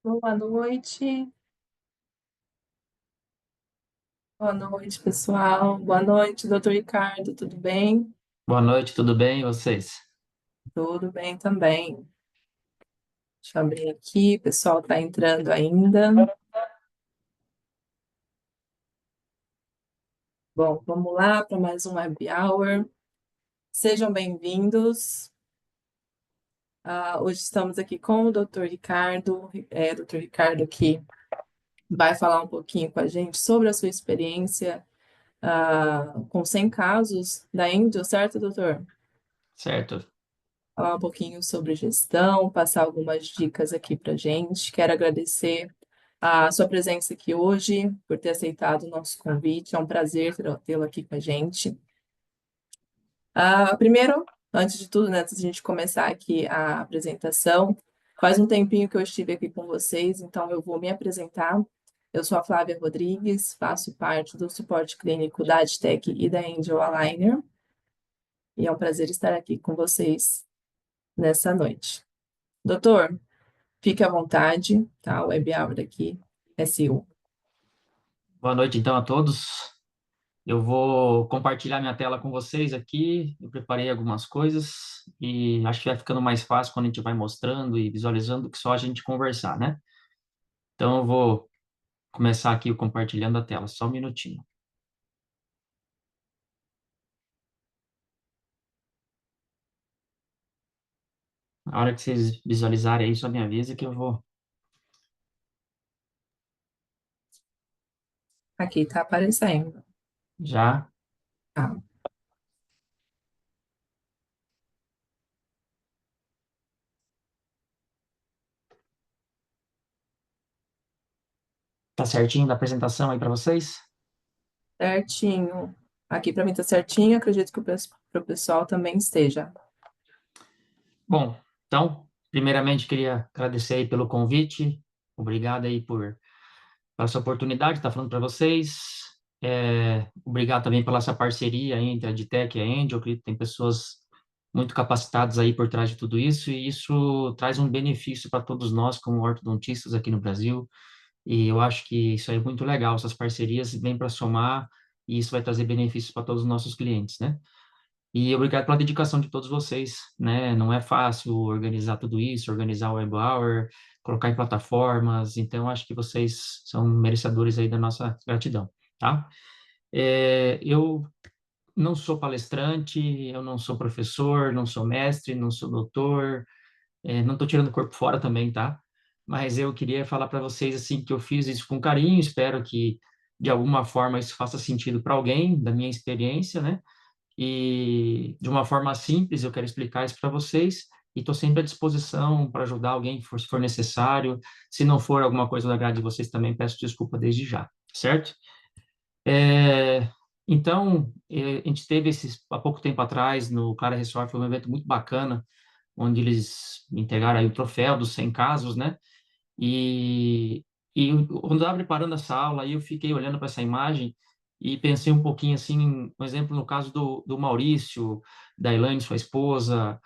Boa noite. Boa noite, pessoal. Boa noite, doutor Ricardo. Tudo bem? Boa noite, tudo bem? E vocês? Tudo bem também. Deixa eu abrir aqui, o pessoal está entrando ainda. Bom, vamos lá para mais um Happy Hour. Sejam bem-vindos. Hoje estamos aqui com o doutor Ricardo. Doutor Ricardo que vai falar um pouquinho com a gente sobre a sua experiência com 100 casos da Angel, certo, doutor? Certo. Falar um pouquinho sobre gestão, passar algumas dicas aqui para gente. Quero agradecer a sua presença aqui hoje, por ter aceitado o nosso convite. É um prazer tê-lo aqui com a gente. Primeiro, antes de tudo, né, antes de a gente começar aqui a apresentação, faz um tempinho que eu estive aqui com vocês, então eu vou me apresentar. Eu sou a Flávia Rodrigues, faço parte do suporte clínico da Adtech e da Angel Aligner, e é um prazer estar aqui com vocês nessa noite. Doutor, fique à vontade, tá? O web hour aqui é seu. Boa noite, então, a todos. Eu vou compartilhar minha tela com vocês aqui. Eu preparei algumas coisas e acho que vai ficando mais fácil quando a gente vai mostrando e visualizando do que só a gente conversar, né? Então, eu vou começar aqui compartilhando a tela, só um minutinho. Na hora que vocês visualizarem aí, só me avisa que eu vou Aqui tá aparecendo. já. Tá, Tá certinho da apresentação aí para vocês? certinho. Aqui para mim tá certinho, acredito que para o pessoal também esteja. Bom, então, primeiramente, queria agradecer aí pelo convite. Obrigado aí pela essa oportunidade de estar falando para vocês. Obrigado também pela essa parceria entre a Adtech e a Angel. Eu acredito que tem pessoas muito capacitadas aí por trás de tudo isso, e isso traz um benefício para todos nós, como ortodontistas aqui no Brasil. E eu acho que isso é muito legal. Essas parcerias vêm para somar, e isso vai trazer benefícios para todos os nossos clientes, né? E obrigado pela dedicação de todos vocês, né? Não é fácil organizar tudo isso, organizar o Web Hour, colocar em plataformas, então acho que vocês são merecedores aí da nossa gratidão, tá? Eu não sou palestrante, eu não sou professor, não sou mestre, não sou doutor, não estou tirando o corpo fora também, tá? Mas eu queria falar para vocês, assim, que eu fiz isso com carinho, espero que de alguma forma isso faça sentido para alguém, da minha experiência, né? E de uma forma simples, eu quero explicar isso para vocês e estou sempre à disposição para ajudar alguém se for necessário. Se não for alguma coisa da grade de vocês, também peço desculpa desde já, certo? Então, a gente teve há pouco tempo atrás, no Clara Resort, foi um evento muito bacana, onde eles entregaram aí o troféu dos 100 casos, né? E, quando eu estava preparando essa aula, aí eu fiquei olhando para essa imagem e pensei um pouquinho assim, um exemplo no caso do Maurício, da Elaine, sua esposa,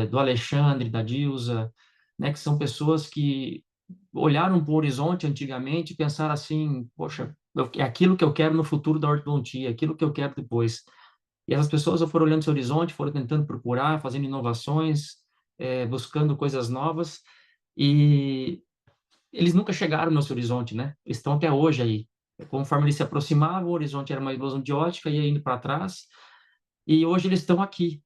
do Alexandre, da Dilza, né, que são pessoas que olharam para o horizonte antigamente e pensaram assim, poxa, é aquilo que eu quero no futuro da ortodontia, aquilo que eu quero depois. E essas pessoas foram olhando esse horizonte, foram tentando procurar, fazendo inovações, buscando coisas novas, e eles nunca chegaram nesse horizonte, né? Eles estão até hoje aí. Conforme eles se aproximavam, o horizonte era uma ilusão de ótica, ia indo para trás, e hoje eles estão aqui.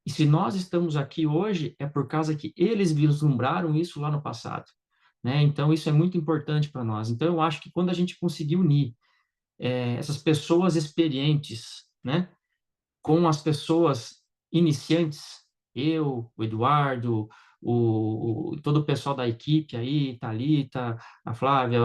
E se nós estamos aqui hoje, é por causa que eles vislumbraram isso lá no passado, né? Então, isso é muito importante para nós. Então, eu acho que quando a gente conseguir unir essas pessoas experientes, né, com as pessoas iniciantes, eu, o Eduardo, todo o pessoal da equipe aí, Thalita, a Flávia,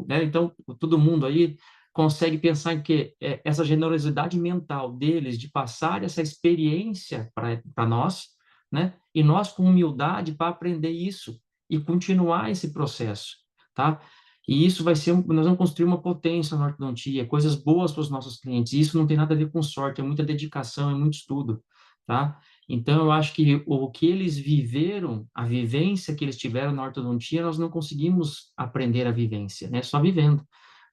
né? Então, todo mundo aí consegue pensar em que essa generosidade mental deles de passar essa experiência para nós, né? E nós com humildade para aprender isso e continuar esse processo, tá? E isso vai ser, nós vamos construir uma potência na ortodontia, coisas boas para os nossos clientes. E isso não tem nada a ver com sorte, é muita dedicação, é muito estudo, tá? Então, eu acho que o que eles viveram, a vivência que eles tiveram na ortodontia, nós não conseguimos aprender a vivência, né? Só vivendo.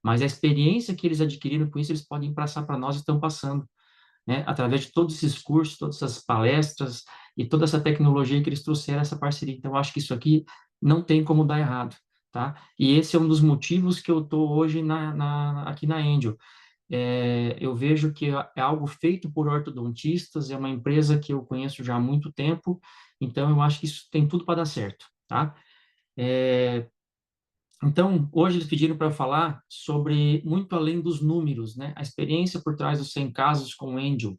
Mas a experiência que eles adquiriram com isso, eles podem passar para nós e estão passando, né? Através de todos esses cursos, todas essas palestras e toda essa tecnologia que eles trouxeram essa parceria. Então, eu acho que isso aqui não tem como dar errado, tá? E esse é um dos motivos que eu estou hoje aqui na Angel. Eu vejo que é algo feito por ortodontistas, é uma empresa que eu conheço já há muito tempo, então eu acho que isso tem tudo para dar certo, tá? É, então, hoje eles pediram para eu falar sobre muito além dos números, né? A experiência por trás dos 100 casos com o Angel.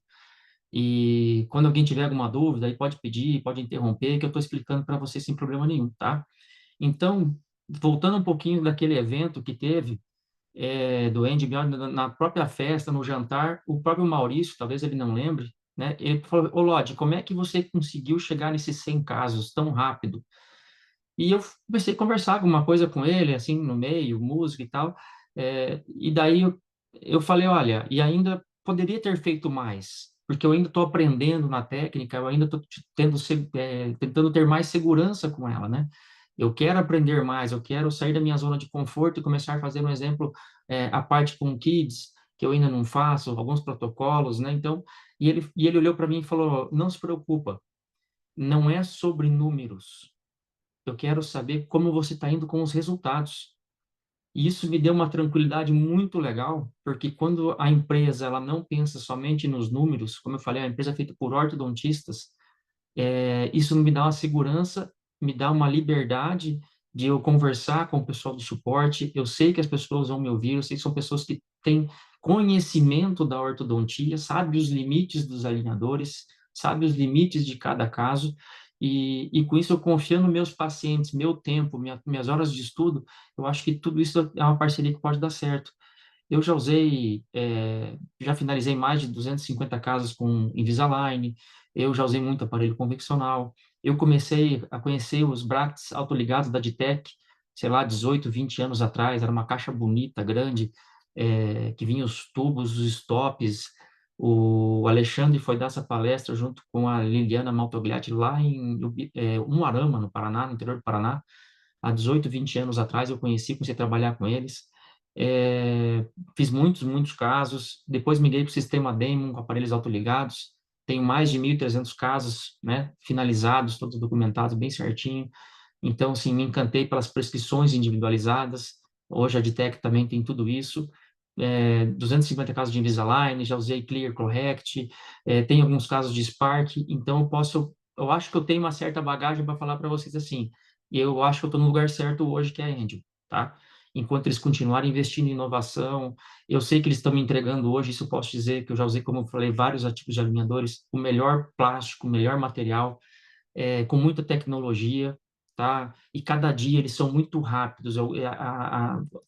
E quando alguém tiver alguma dúvida, aí pode pedir, pode interromper, que eu estou explicando para você sem problema nenhum, tá? Então, voltando um pouquinho daquele evento que teve, do Andy Bjorn, na própria festa, no jantar, o próprio Maurício, talvez ele não lembre, né? Ele falou: Ô Lodi, como é que você conseguiu chegar nesses 100 casos tão rápido? E eu comecei a conversar alguma coisa com ele, assim, no meio, música e tal. E daí eu falei: olha, e ainda poderia ter feito mais, porque eu ainda estou aprendendo na técnica, eu ainda estou tentando ter mais segurança com ela, né? Eu quero aprender mais, eu quero sair da minha zona de conforto e começar a fazer, um exemplo, a parte com kids, que eu ainda não faço, alguns protocolos, né? Então, e ele olhou para mim e falou: não se preocupa, não é sobre números, eu quero saber como você está indo com os resultados. E isso me deu uma tranquilidade muito legal, porque quando a empresa ela não pensa somente nos números, como eu falei, a empresa é feita por ortodontistas, isso me dá uma segurança, me dá uma liberdade de eu conversar com o pessoal do suporte. Eu sei que as pessoas vão me ouvir, eu sei que são pessoas que têm conhecimento da ortodontia, sabe os limites dos alinhadores, sabe os limites de cada caso. E com isso, eu confio nos meus pacientes, meu tempo, minhas horas de estudo, eu acho que tudo isso é uma parceria que pode dar certo. Eu já usei, já finalizei mais de 250 casas com Invisalign, eu já usei muito aparelho convencional, eu comecei a conhecer os brackets autoligados da Ditec, sei lá, 18, 20 anos atrás, era uma caixa bonita, grande, que vinha os tubos, os stops. O Alexandre foi dar essa palestra junto com a Liliana Maltogliatti lá em Umuarama, no Paraná, no interior do Paraná, há 18, 20 anos atrás. Eu conheci, comecei a trabalhar com eles. É, Fiz muitos, muitos casos. Depois migrei para o sistema Demon com aparelhos autoligados. Tenho mais de 1.300 casos, né, finalizados, todos documentados bem certinho. Então, assim, me encantei pelas prescrições individualizadas. Hoje a Ditec também tem tudo isso. 250 casos de Invisalign, já usei Clear Correct, tem alguns casos de Spark. Então, eu acho que eu tenho uma certa bagagem para falar para vocês assim. E eu acho que eu estou no lugar certo hoje, que é a Angel, tá? Enquanto eles continuarem investindo em inovação, eu sei que eles estão me entregando hoje, isso eu posso dizer, que eu já usei, como eu falei, vários tipos de alinhadores, o melhor plástico, o melhor material, com muita tecnologia, tá? E cada dia eles são muito rápidos.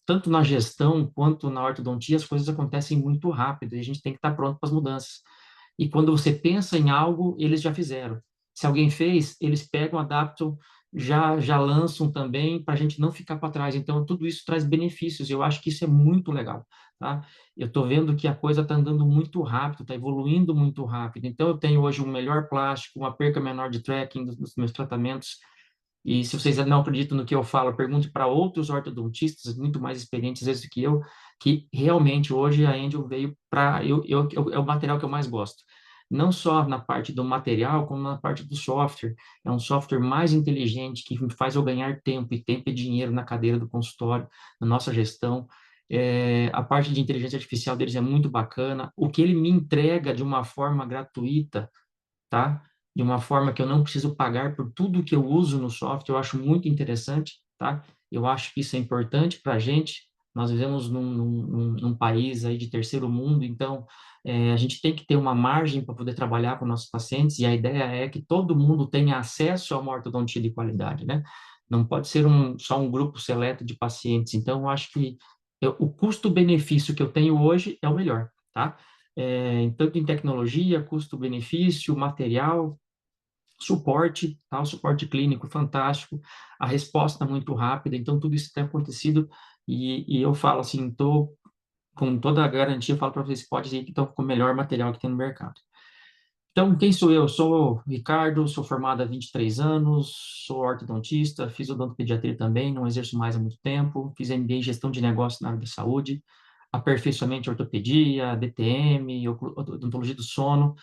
Tanto na gestão quanto na ortodontia, as coisas acontecem muito rápido e a gente tem que estar pronto para as mudanças. E quando você pensa em algo, eles já fizeram. Se alguém fez, eles pegam, adaptam, já lançam também para a gente não ficar para trás. Então, tudo isso traz benefícios. Eu acho que isso é muito legal, tá? Eu estou vendo que a coisa está andando muito rápido, está evoluindo muito rápido. Então, eu tenho hoje um melhor plástico, uma perca menor de tracking dos meus tratamentos. E se vocês não acreditam no que eu falo, pergunte para outros ortodontistas muito mais experientes às vezes do que eu, que realmente hoje a Angel veio para é o material que eu mais gosto. Não só na parte do material, como na parte do software. É um software mais inteligente que faz eu ganhar tempo, e tempo é dinheiro na cadeira do consultório, na nossa gestão. A parte de inteligência artificial deles é muito bacana. O que ele me entrega de uma forma gratuita, tá? De uma forma que eu não preciso pagar por tudo que eu uso no software, eu acho muito interessante, tá? Eu acho que isso é importante para a gente. Nós vivemos num país aí de terceiro mundo, então a gente tem que ter uma margem para poder trabalhar com nossos pacientes, e a ideia é que todo mundo tenha acesso a uma ortodontia de qualidade, né? Não pode ser só um grupo seleto de pacientes. Então, eu acho que o custo-benefício que eu tenho hoje é o melhor, tá? Tanto em tecnologia, custo-benefício, material, suporte, tá? O suporte clínico fantástico, a resposta muito rápida, então tudo isso tem acontecido e eu falo assim, estou com toda a garantia, eu falo para vocês, pode ir que estão com o melhor material que tem no mercado. Então, quem sou eu? Eu sou o Ricardo, sou formado há 23 anos, sou ortodontista, fiz odontopediatria também, não exerço mais há muito tempo, fiz MBA em gestão de negócios na área da saúde, aperfeiçoamento em ortopedia, DTM, odontologia do sono.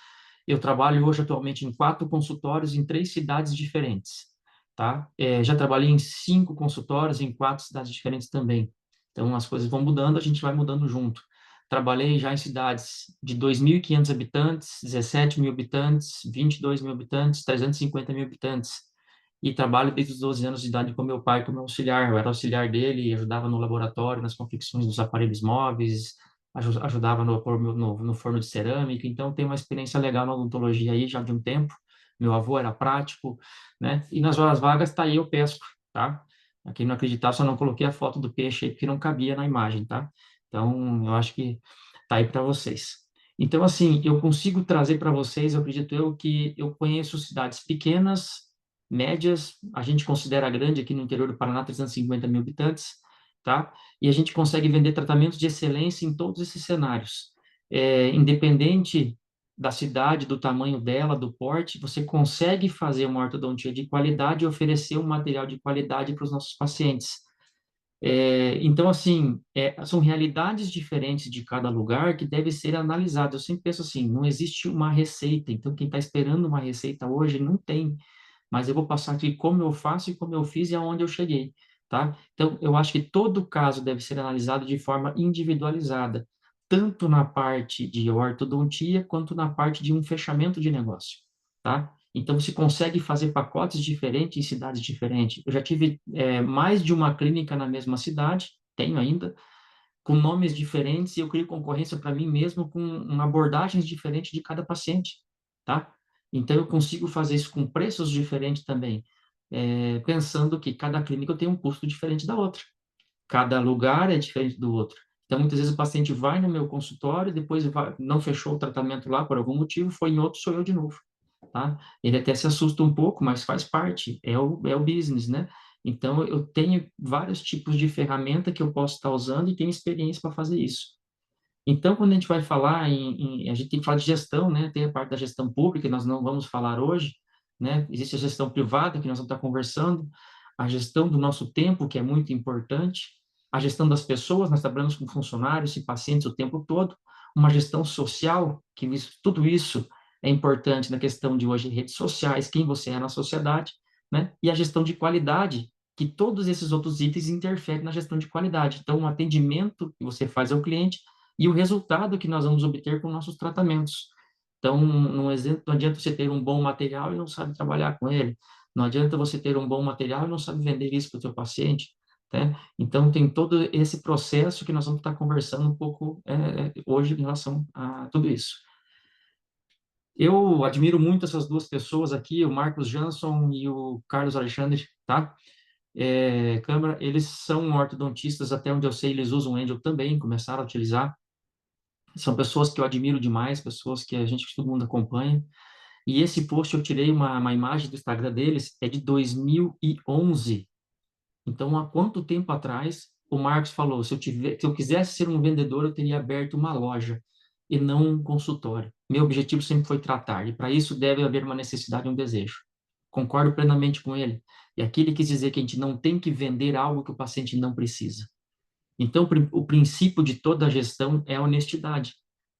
Eu trabalho hoje atualmente em 4 consultórios em 3 cidades diferentes, tá? Já trabalhei em 5 consultórios em 4 cidades diferentes também. Então, as coisas vão mudando, a gente vai mudando junto. Trabalhei já em cidades de 2.500 habitantes, 17 mil habitantes, 22 mil habitantes, 350 mil habitantes. E trabalho desde os 12 anos de idade com meu pai como auxiliar. Eu era auxiliar dele, ajudava no laboratório, nas confecções dos aparelhos móveis, ajudava no forno de cerâmica. Então, tenho uma experiência legal na odontologia aí já de um tempo. Meu avô era prático, né? E nas horas vagas, tá aí, eu pesco, tá? Quem não acreditar, só não coloquei a foto do peixe aí porque não cabia na imagem, tá? Então, eu acho que tá aí para vocês. Então, assim, eu consigo trazer para vocês, eu acredito eu, que eu conheço cidades pequenas, médias, a gente considera grande aqui no interior do Paraná, 350 mil habitantes, tá? E a gente consegue vender tratamentos de excelência em todos esses cenários. Independente da cidade, do tamanho dela, do porte, você consegue fazer uma ortodontia de qualidade e oferecer um material de qualidade para os nossos pacientes. Então, assim, são realidades diferentes de cada lugar que deve ser analisado. Eu sempre penso assim, não existe uma receita. Então, quem está esperando uma receita hoje não tem. Mas eu vou passar aqui como eu faço e como eu fiz e aonde eu cheguei, tá? Então, eu acho que todo caso deve ser analisado de forma individualizada, tanto na parte de ortodontia quanto na parte de um fechamento de negócio, tá? Então, você consegue fazer pacotes diferentes em cidades diferentes. Eu já tive mais de uma clínica na mesma cidade, tenho ainda, com nomes diferentes, e eu crio concorrência para mim mesmo com abordagens diferentes de cada paciente, tá? Então, eu consigo fazer isso com preços diferentes também, pensando que cada clínica tem um custo diferente da outra. Cada lugar é diferente do outro. Então, muitas vezes o paciente vai no meu consultório, depois não fechou o tratamento lá por algum motivo, foi em outro, sou eu de novo, tá? Ele até se assusta um pouco, mas faz parte, é o business, né? Então, eu tenho vários tipos de ferramenta que eu posso estar usando e tenho experiência para fazer isso. Então, quando a gente vai falar a gente tem que falar de gestão, né? Tem a parte da gestão pública, que nós não vamos falar hoje, né? Existe a gestão privada, que nós vamos estar conversando, a gestão do nosso tempo, que é muito importante, a gestão das pessoas, nós trabalhamos com funcionários e pacientes o tempo todo, uma gestão social, tudo isso é importante na questão de hoje redes sociais, quem você é na sociedade, né? E a gestão de qualidade, que todos esses outros itens interferem na gestão de qualidade. Então, o atendimento que você faz ao cliente e o resultado que nós vamos obter com nossos tratamentos. Então, não adianta você ter um bom material e não sabe trabalhar com ele. Não adianta você ter um bom material e não sabe vender isso para o seu paciente. Né? Então, tem todo esse processo que nós vamos estar conversando um pouco hoje em relação a tudo isso. Eu admiro muito essas duas pessoas aqui, o Marcos Jansson e o Carlos Alexandre, tá? Câmara, eles são ortodontistas, até onde eu sei, eles usam Angel também, começaram a utilizar. São pessoas que eu admiro demais, pessoas que que todo mundo acompanha. E esse post eu tirei uma imagem do Instagram deles, é de 2011. Então, há quanto tempo atrás o Marcos falou, se eu quisesse ser um vendedor, eu teria aberto uma loja e não um consultório. Meu objetivo sempre foi tratar, e para isso deve haver uma necessidade e um desejo. Concordo plenamente com ele. E aqui ele quis dizer que a gente não tem que vender algo que o paciente não precisa. Então, o princípio de toda a gestão é a honestidade.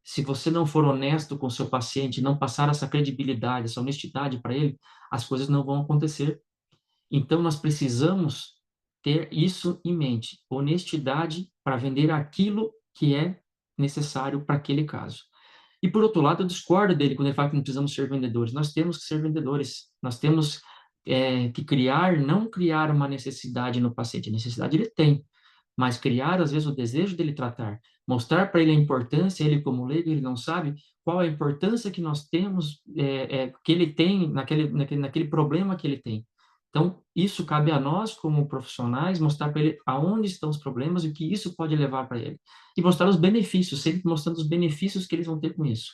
Se você não for honesto com o seu paciente, não passar essa credibilidade, essa honestidade para ele, as coisas não vão acontecer. Então, nós precisamos ter isso em mente: honestidade para vender aquilo que é necessário para aquele caso. E, por outro lado, eu discordo dele quando ele fala que não precisamos ser vendedores. Nós temos que ser vendedores. Nós temos que não criar uma necessidade no paciente. A necessidade ele tem, mas criar, às vezes, o desejo dele tratar, mostrar para ele a importância, ele como leigo, ele não sabe qual a importância que nós temos, que ele tem naquele problema que ele tem. Então, isso cabe a nós, como profissionais, mostrar para ele aonde estão os problemas e o que isso pode levar para ele. E mostrar os benefícios, sempre mostrando os benefícios que eles vão ter com isso.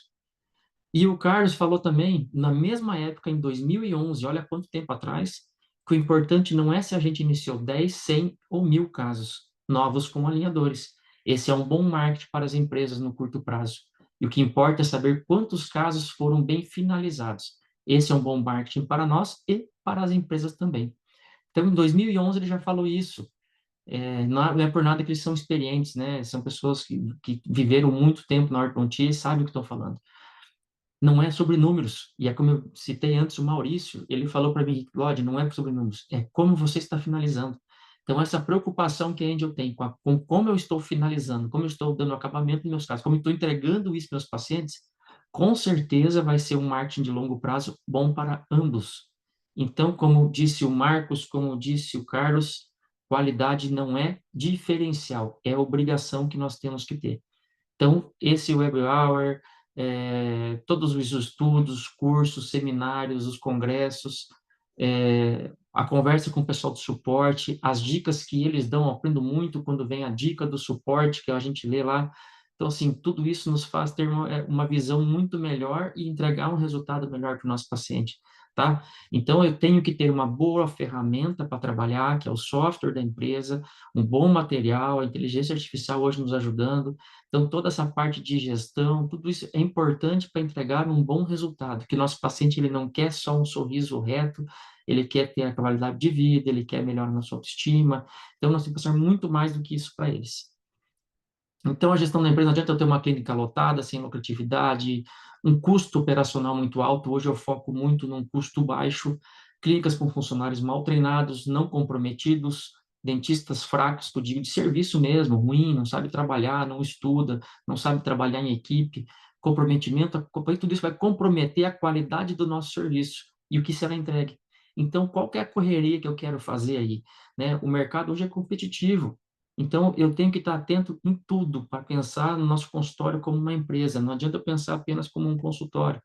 E o Carlos falou também, na mesma época, em 2011, olha quanto tempo atrás, que o importante não é se a gente iniciou 10, 100 ou 1.000 casos novos com alinhadores. Esse é um bom marketing para as empresas no curto prazo. E o que importa é saber quantos casos foram bem finalizados. Esse é um bom marketing para nós e para as empresas também. Então, em 2011, ele já falou isso. Não é por nada que eles são experientes, né? São pessoas que viveram muito tempo na ortodontia e sabem o que estão falando. Não é sobre números. E é como eu citei antes o Maurício, ele falou para mim, Lodi, não é sobre números, é como você está finalizando. Então, essa preocupação que a Angel tem com como eu estou finalizando, como eu estou dando acabamento nos meus casos, como eu estou entregando isso para meus pacientes, com certeza vai ser um marketing de longo prazo bom para ambos. Então, como disse o Marcos, como disse o Carlos, qualidade não é diferencial, é obrigação que nós temos que ter. Então, esse Web Hour, todos os estudos, cursos, seminários, os congressos, a conversa com o pessoal do suporte, as dicas que eles dão, eu aprendo muito quando vem a dica do suporte, que a gente lê lá. Então, assim, tudo isso nos faz ter uma visão muito melhor e entregar um resultado melhor para o nosso paciente, tá? Então, eu tenho que ter uma boa ferramenta para trabalhar, que é o software da empresa, um bom material, a inteligência artificial hoje nos ajudando. Então, toda essa parte de gestão, tudo isso é importante para entregar um bom resultado, que nosso paciente ele não quer só um sorriso reto, ele quer ter a qualidade de vida, ele quer melhorar na sua autoestima. Então, nós temos que passar muito mais do que isso para eles. Então, a gestão da empresa, não adianta eu ter uma clínica lotada, sem lucratividade, um custo operacional muito alto. Hoje eu foco muito num custo baixo, clínicas com funcionários mal treinados, não comprometidos, dentistas fracos, que eu digo de serviço mesmo, ruim, não sabe trabalhar, não estuda, não sabe trabalhar em equipe, comprometimento, tudo isso vai comprometer a qualidade do nosso serviço e o que será entregue. Então, qual que é a correria que eu quero fazer aí? Né? O mercado hoje é competitivo, então, eu tenho que estar atento em tudo para pensar no nosso consultório como uma empresa. Não adianta eu pensar apenas como um consultório.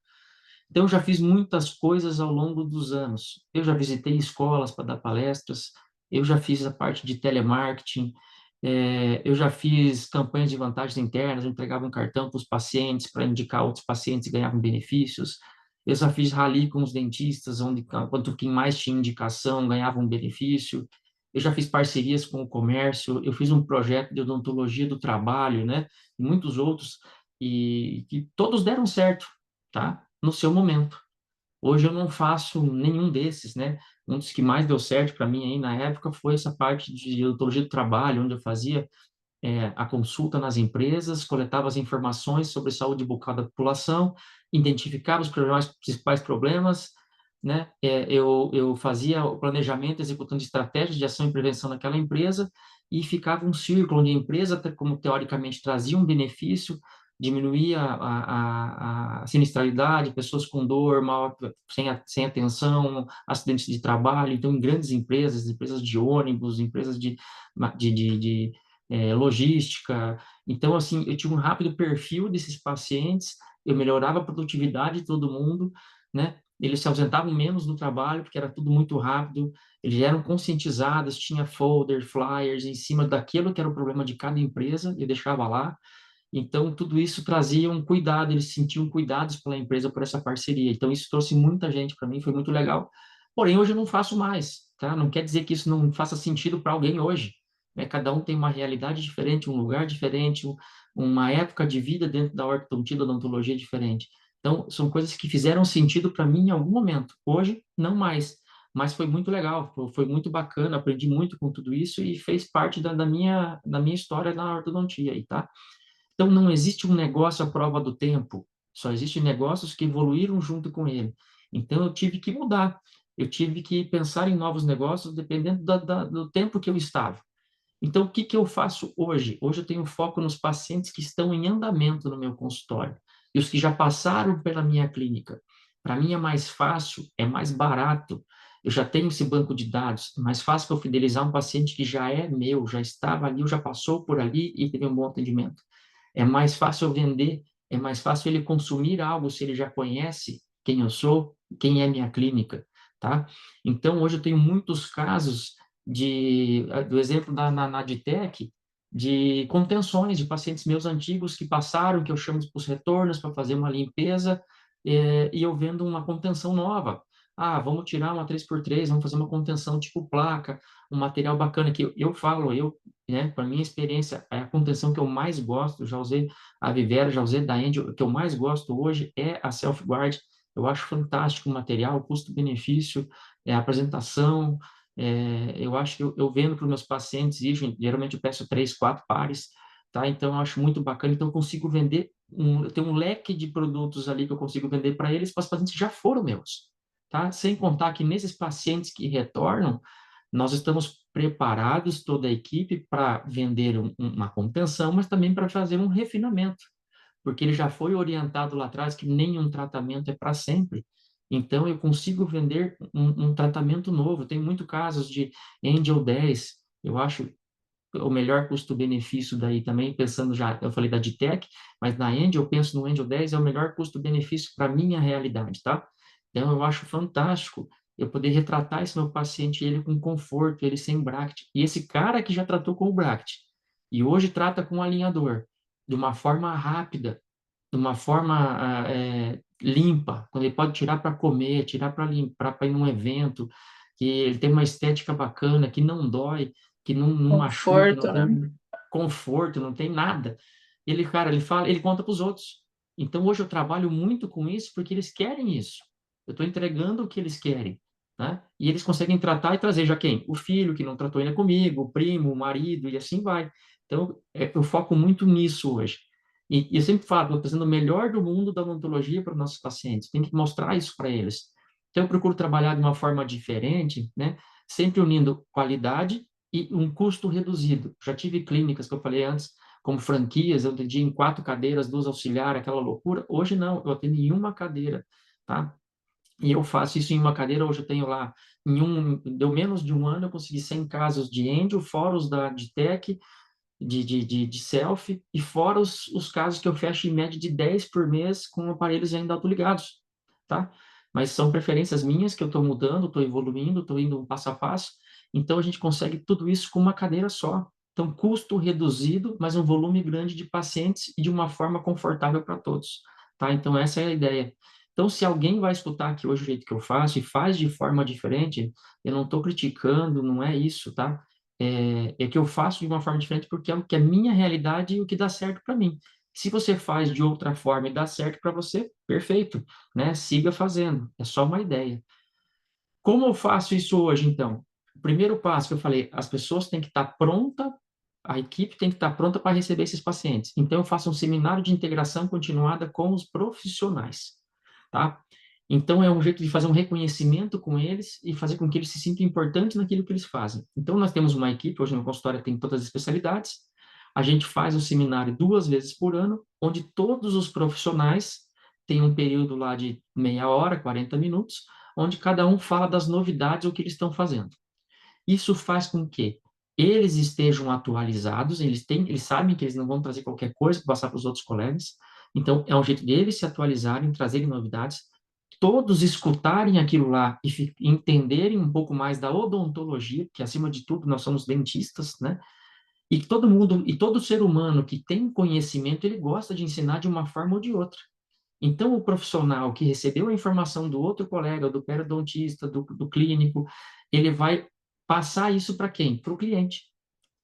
Então, eu já fiz muitas coisas ao longo dos anos. Eu já visitei escolas para dar palestras, eu já fiz a parte de telemarketing, eu já fiz campanhas de vantagens internas, eu entregava um cartão para os pacientes para indicar outros pacientes e ganhavam benefícios. Eu já fiz rally com os dentistas, onde quanto quem mais tinha indicação ganhava um benefício. Eu já fiz parcerias com o comércio, eu fiz um projeto de odontologia do trabalho, né? E muitos outros, e que todos deram certo, tá? No seu momento. Hoje eu não faço nenhum desses, né? Um dos que mais deu certo para mim aí na época foi essa parte de odontologia do trabalho, onde eu fazia a consulta nas empresas, coletava as informações sobre saúde bucal da população, identificava os principais problemas, né? Eu fazia o planejamento, executando estratégias de ação e prevenção naquela empresa e ficava um círculo onde a empresa, como teoricamente trazia um benefício, diminuía a sinistralidade, pessoas com dor, mal, sem atenção, acidentes de trabalho. Então, em grandes empresas, empresas de ônibus, empresas de logística. Então, assim, eu tinha um rápido perfil desses pacientes, eu melhorava a produtividade de todo mundo, né? Eles se ausentavam menos do trabalho, porque era tudo muito rápido, eles eram conscientizados, tinha folder, flyers em cima daquilo que era o problema de cada empresa, eu deixava lá. Então, tudo isso trazia um cuidado, eles se sentiam cuidados pela empresa por essa parceria. Então, isso trouxe muita gente para mim, foi muito legal. Porém, hoje eu não faço mais, tá? Não quer dizer que isso não faça sentido para alguém hoje, né? Cada um tem uma realidade diferente, um lugar diferente, uma época de vida dentro da ortodontia, da odontologia diferente. Então, são coisas que fizeram sentido para mim em algum momento. Hoje, não mais. Mas foi muito legal, foi muito bacana, aprendi muito com tudo isso e fez parte da minha história na ortodontia aí, tá? Então, não existe um negócio à prova do tempo, só existem negócios que evoluíram junto com ele. Então, eu tive que mudar, eu tive que pensar em novos negócios dependendo do tempo que eu estava. Então, o que que eu faço hoje? Hoje eu tenho foco nos pacientes que estão em andamento no meu consultório e os que já passaram pela minha clínica. Para mim é mais fácil, é mais barato. Eu já tenho esse banco de dados, é mais fácil eu fidelizar um paciente que já é meu, já estava ali, já passou por ali e teve um bom atendimento. É mais fácil eu vender, é mais fácil ele consumir algo se ele já conhece quem eu sou, quem é minha clínica, tá? Então, hoje eu tenho muitos casos do exemplo na Naditec, de contenções de pacientes meus antigos que passaram, que eu chamo para os retornos para fazer uma limpeza, e eu vendo uma contenção nova. Ah, vamos tirar uma 3x3, vamos fazer uma contenção tipo placa, um material bacana que eu falo, né, para minha experiência, é a contenção que eu mais gosto, já usei a Vivera, já usei da Angel, o que eu mais gosto hoje é a Self-Guard. Eu acho fantástico o material, custo-benefício, a apresentação, eu acho que eu vendo para os meus pacientes isso, geralmente eu peço 3, 4 pares, tá? Então eu acho muito bacana, então eu consigo vender, eu tenho um leque de produtos ali que eu consigo vender para eles, para os pacientes que já foram meus, tá? Sem contar que nesses pacientes que retornam, nós estamos preparados, toda a equipe, para vender uma contenção, mas também para fazer um refinamento, porque ele já foi orientado lá atrás que nenhum tratamento é para sempre. Então, eu consigo vender um tratamento novo. Tem muito casos de Angel 10, eu acho o melhor custo-benefício daí também, pensando já, eu falei da Ditec, mas na Angel, eu penso no Angel 10, é o melhor custo-benefício para a minha realidade, tá? Então, eu acho fantástico eu poder retratar esse meu paciente, ele com conforto, ele sem bracket. E esse cara que já tratou com o bracket, e hoje trata com o alinhador, de uma forma rápida, de uma forma limpa, quando ele pode tirar para comer, tirar para limpar, para ir num evento, que ele tem uma estética bacana, que não dói, que não machuca, não Conforto, né? tem conforto, não tem nada. Ele, cara, ele fala, ele conta para os outros. Então hoje eu trabalho muito com isso porque eles querem isso. Eu estou entregando o que eles querem, né? E eles conseguem tratar e trazer já quem? O filho que não tratou ainda comigo, o primo, o marido e assim vai. Então eu foco muito nisso hoje. E eu sempre falo, estou trazendo o melhor do mundo da odontologia para os nossos pacientes, tem que mostrar isso para eles. Então, eu procuro trabalhar de uma forma diferente, né? Sempre unindo qualidade e um custo reduzido. Já tive clínicas que eu falei antes, como franquias, eu atendia em 4 cadeiras, 2 auxiliares, aquela loucura. Hoje não, eu atendo em uma cadeira, tá? E eu faço isso em uma cadeira, hoje eu tenho lá, deu menos de um ano, eu consegui 100 casos de endo, fora os da Ditec, de selfie, e fora os casos que eu fecho em média de 10 por mês com aparelhos ainda autoligados, tá? Mas são preferências minhas que eu estou mudando, estou evoluindo, estou indo um passo a passo, então a gente consegue tudo isso com uma cadeira só. Então, custo reduzido, mas um volume grande de pacientes e de uma forma confortável para todos, tá? Então, essa é a ideia. Então, se alguém vai escutar aqui hoje o jeito que eu faço e faz de forma diferente, eu não estou criticando, não é isso, tá? É que eu faço de uma forma diferente porque é o que é a minha realidade e o que dá certo para mim. Se você faz de outra forma e dá certo para você, perfeito, né? Siga fazendo, é só uma ideia. Como eu faço isso hoje, então? O primeiro passo que eu falei, as pessoas têm que estar pronta, a equipe tem que estar pronta para receber esses pacientes. Então, eu faço um seminário de integração continuada com os profissionais, tá? Então, é um jeito de fazer um reconhecimento com eles e fazer com que eles se sintam importantes naquilo que eles fazem. Então, nós temos uma equipe, hoje no consultório tem todas as especialidades, a gente faz um seminário 2 vezes por ano, onde todos os profissionais têm um período lá de meia hora, 40 minutos, onde cada um fala das novidades, o que eles estão fazendo. Isso faz com que eles estejam atualizados, eles sabem que eles não vão trazer qualquer coisa para passar para os outros colegas, então é um jeito deles se atualizarem, trazerem novidades, todos escutarem aquilo lá e entenderem um pouco mais da odontologia, que acima de tudo nós somos dentistas, né? E todo mundo, e todo ser humano que tem conhecimento, ele gosta de ensinar de uma forma ou de outra. Então, o profissional que recebeu a informação do outro colega, do periodontista, do clínico, ele vai passar isso para quem? Para o cliente.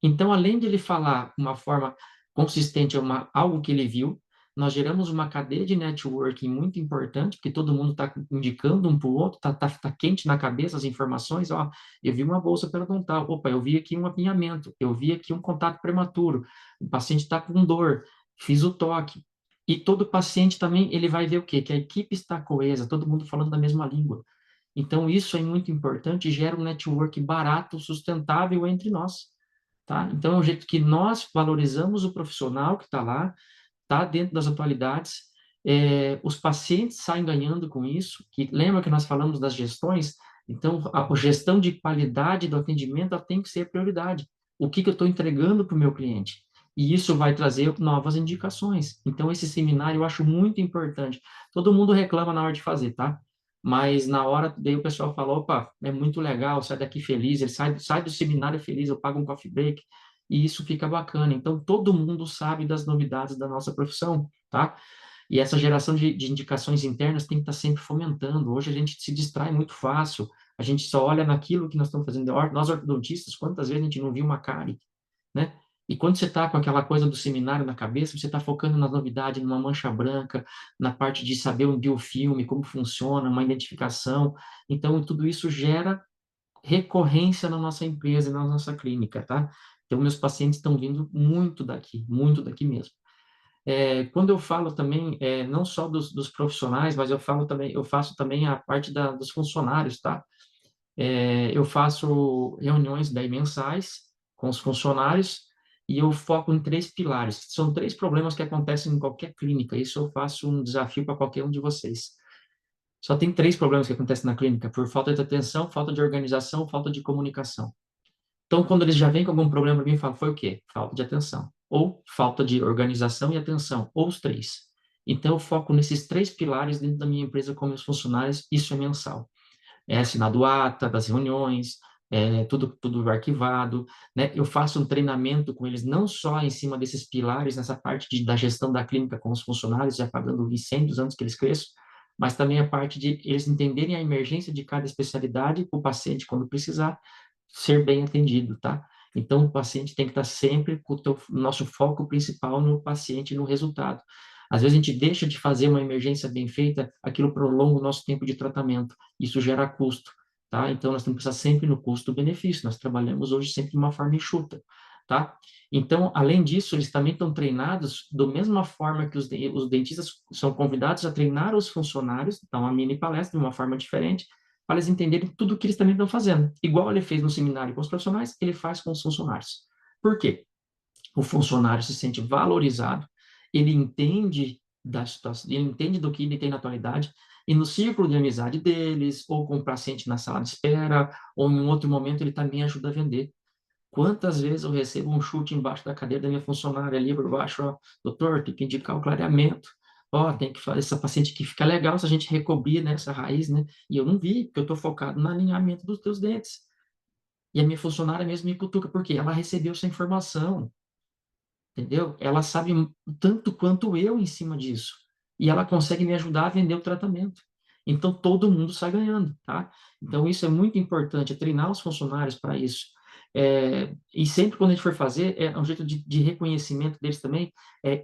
Então, além de ele falar de uma forma consistente, algo que ele viu, nós geramos uma cadeia de networking muito importante, porque todo mundo está indicando um para o outro, tá quente na cabeça as informações. Ó, eu vi uma bolsa periodontal, opa, eu vi aqui um apinhamento, eu vi aqui um contato prematuro, o paciente está com dor, fiz o toque. E todo paciente também, ele vai ver o quê? Que a equipe está coesa, todo mundo falando da mesma língua. Então, isso é muito importante e gera um network barato, sustentável entre nós. Tá? Então, é o jeito que nós valorizamos o profissional que está lá, está dentro das atualidades, os pacientes saem ganhando com isso, que lembra que nós falamos das gestões? Então, a gestão de qualidade do atendimento ela tem que ser a prioridade. O que eu estou entregando para o meu cliente? E isso vai trazer novas indicações. Então, esse seminário eu acho muito importante. Todo mundo reclama na hora de fazer, tá? Mas na hora, daí o pessoal fala, opa, é muito legal, sai daqui feliz, ele sai do seminário feliz, eu pago um coffee break, e isso fica bacana. Então, todo mundo sabe das novidades da nossa profissão, tá? E essa geração de indicações internas tem que estar sempre fomentando. Hoje a gente se distrai muito fácil, a gente só olha naquilo que nós estamos fazendo. Nós ortodontistas, quantas vezes a gente não viu uma cárie, né? E quando você está com aquela coisa do seminário na cabeça, você está focando na novidade, numa mancha branca, na parte de saber um biofilme, como funciona, uma identificação. Então, tudo isso gera recorrência na nossa empresa e na nossa clínica, tá? Então, meus pacientes estão vindo muito daqui mesmo. Quando eu falo também, não só dos profissionais, mas eu falo também, eu faço também a parte dos funcionários, tá? Eu faço reuniões daí mensais com os funcionários e eu foco em três pilares. São três problemas que acontecem em qualquer clínica. Isso eu faço um desafio para qualquer um de vocês. Só tem três problemas que acontecem na clínica, por falta de atenção, falta de organização, falta de comunicação. Então, quando eles já vêm com algum problema para mim, eu falo, foi o quê? Falta de atenção. Ou falta de organização e atenção, ou os três. Então, eu foco nesses três pilares dentro da minha empresa com meus funcionários, isso é mensal. É assinado ata das reuniões, tudo arquivado, né? Eu faço um treinamento com eles, não só em cima desses pilares, nessa parte da gestão da clínica com os funcionários, já pagando os 100 dos anos que eles cresçam, mas também a parte de eles entenderem a emergência de cada especialidade, o paciente, quando precisar, ser bem atendido, tá? Então, o paciente tem que estar sempre com o nosso foco principal no paciente e no resultado. Às vezes a gente deixa de fazer uma emergência bem feita, aquilo prolonga o nosso tempo de tratamento. Isso gera custo, tá? Então, nós temos que pensar sempre no custo-benefício. Nós trabalhamos hoje sempre de uma forma enxuta, tá? Então, além disso, eles também estão treinados da mesma forma que os dentistas são convidados a treinar os funcionários, então, uma mini palestra de uma forma diferente, para eles entenderem tudo o que eles também estão fazendo. Igual ele fez no seminário com os profissionais, ele faz com os funcionários. Por quê? O funcionário se sente valorizado, ele entende da situação, ele entende do que ele tem na atualidade, e no círculo de amizade deles, ou com o paciente na sala de espera, ou em um outro momento, ele também ajuda a vender. Quantas vezes eu recebo um chute embaixo da cadeira da minha funcionária ali por baixo, ó, doutor, tem que indicar o clareamento, ó, tem que fazer essa paciente que fica legal se a gente recobrir, né, essa raiz, né, e eu não vi, porque eu estou focado no alinhamento dos teus dentes. E a minha funcionária mesmo me cutuca, porque ela recebeu essa informação, entendeu? Ela sabe tanto quanto eu em cima disso. E ela consegue me ajudar a vender o tratamento. Então, todo mundo sai ganhando, tá? Então, isso é muito importante, é treinar os funcionários para isso. E sempre quando a gente for fazer, é um jeito de reconhecimento deles também,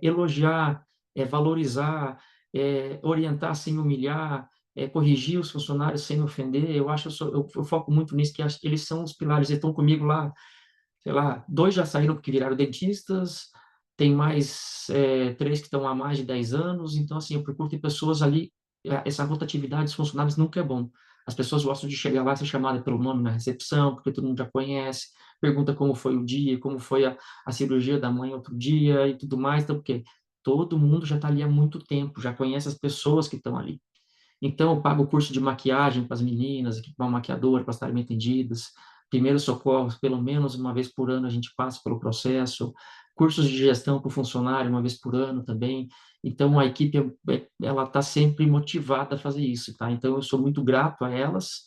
elogiar, valorizar, orientar sem humilhar, corrigir os funcionários sem ofender. Eu acho, eu foco muito nisso, que eles são os pilares, eles estão comigo lá, sei lá, dois já saíram porque viraram dentistas, tem mais três que estão há mais de 10 anos, então, assim, eu procuro ter pessoas ali, essa rotatividade dos funcionários nunca é bom. As pessoas gostam de chegar lá e ser chamada pelo nome na recepção, porque todo mundo já conhece, pergunta como foi o dia, como foi a cirurgia da mãe outro dia e tudo mais, então, porque todo mundo já está ali há muito tempo, já conhece as pessoas que estão ali. Então, eu pago o curso de maquiagem para as meninas, equipar uma maquiadora para estarem bem atendidas. Primeiros socorros, pelo menos uma vez por ano a gente passa pelo processo. Cursos de gestão para o funcionário, uma vez por ano também. Então, a equipe, ela está sempre motivada a fazer isso, tá? Então, eu sou muito grato a elas,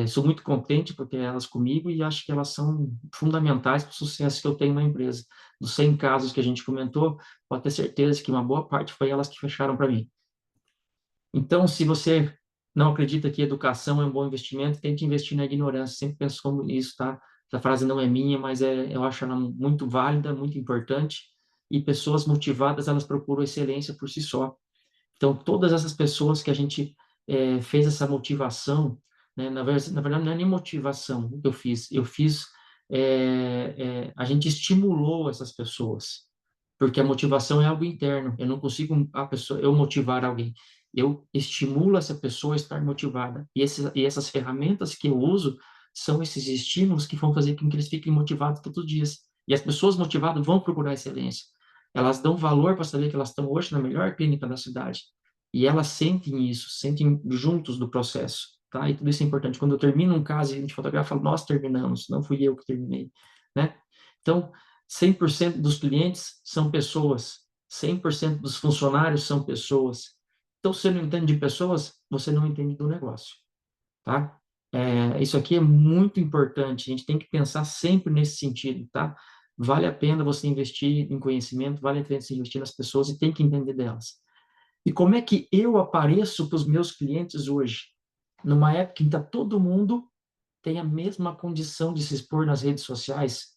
sou muito contente por ter elas comigo e acho que elas são fundamentais para o sucesso que eu tenho na empresa. Dos 100 casos que a gente comentou, pode ter certeza que uma boa parte foi elas que fecharam para mim. Então, se você não acredita que educação é um bom investimento, tente investir na ignorância. Sempre penso como isso, tá? Essa frase não é minha, mas eu acho ela muito válida, muito importante. E pessoas motivadas, elas procuram excelência por si só. Então, todas essas pessoas que a gente fez essa motivação, né? Na verdade, não é nem motivação que eu fiz, a gente estimulou essas pessoas, porque a motivação é algo interno. Eu não consigo eu motivar alguém. Eu estimulo essa pessoa a estar motivada. E essas ferramentas que eu uso são esses estímulos que vão fazer com que eles fiquem motivados todos os dias. E as pessoas motivadas vão procurar excelência. Elas dão valor para saber que elas estão hoje na melhor clínica da cidade. E elas sentem isso, sentem juntos do processo, tá? E tudo isso é importante. Quando eu termino um caso e a gente fotografa, nós terminamos, não fui eu que terminei, né? Então, 100% dos clientes são pessoas, 100% dos funcionários são pessoas. Então, se você não entende de pessoas, você não entende do negócio, tá? Isso aqui é muito importante, a gente tem que pensar sempre nesse sentido, tá? Vale a pena você investir em conhecimento, vale a pena você investir nas pessoas e tem que entender delas. E como é que eu apareço para os meus clientes hoje? Numa época em que todo mundo tem a mesma condição de se expor nas redes sociais,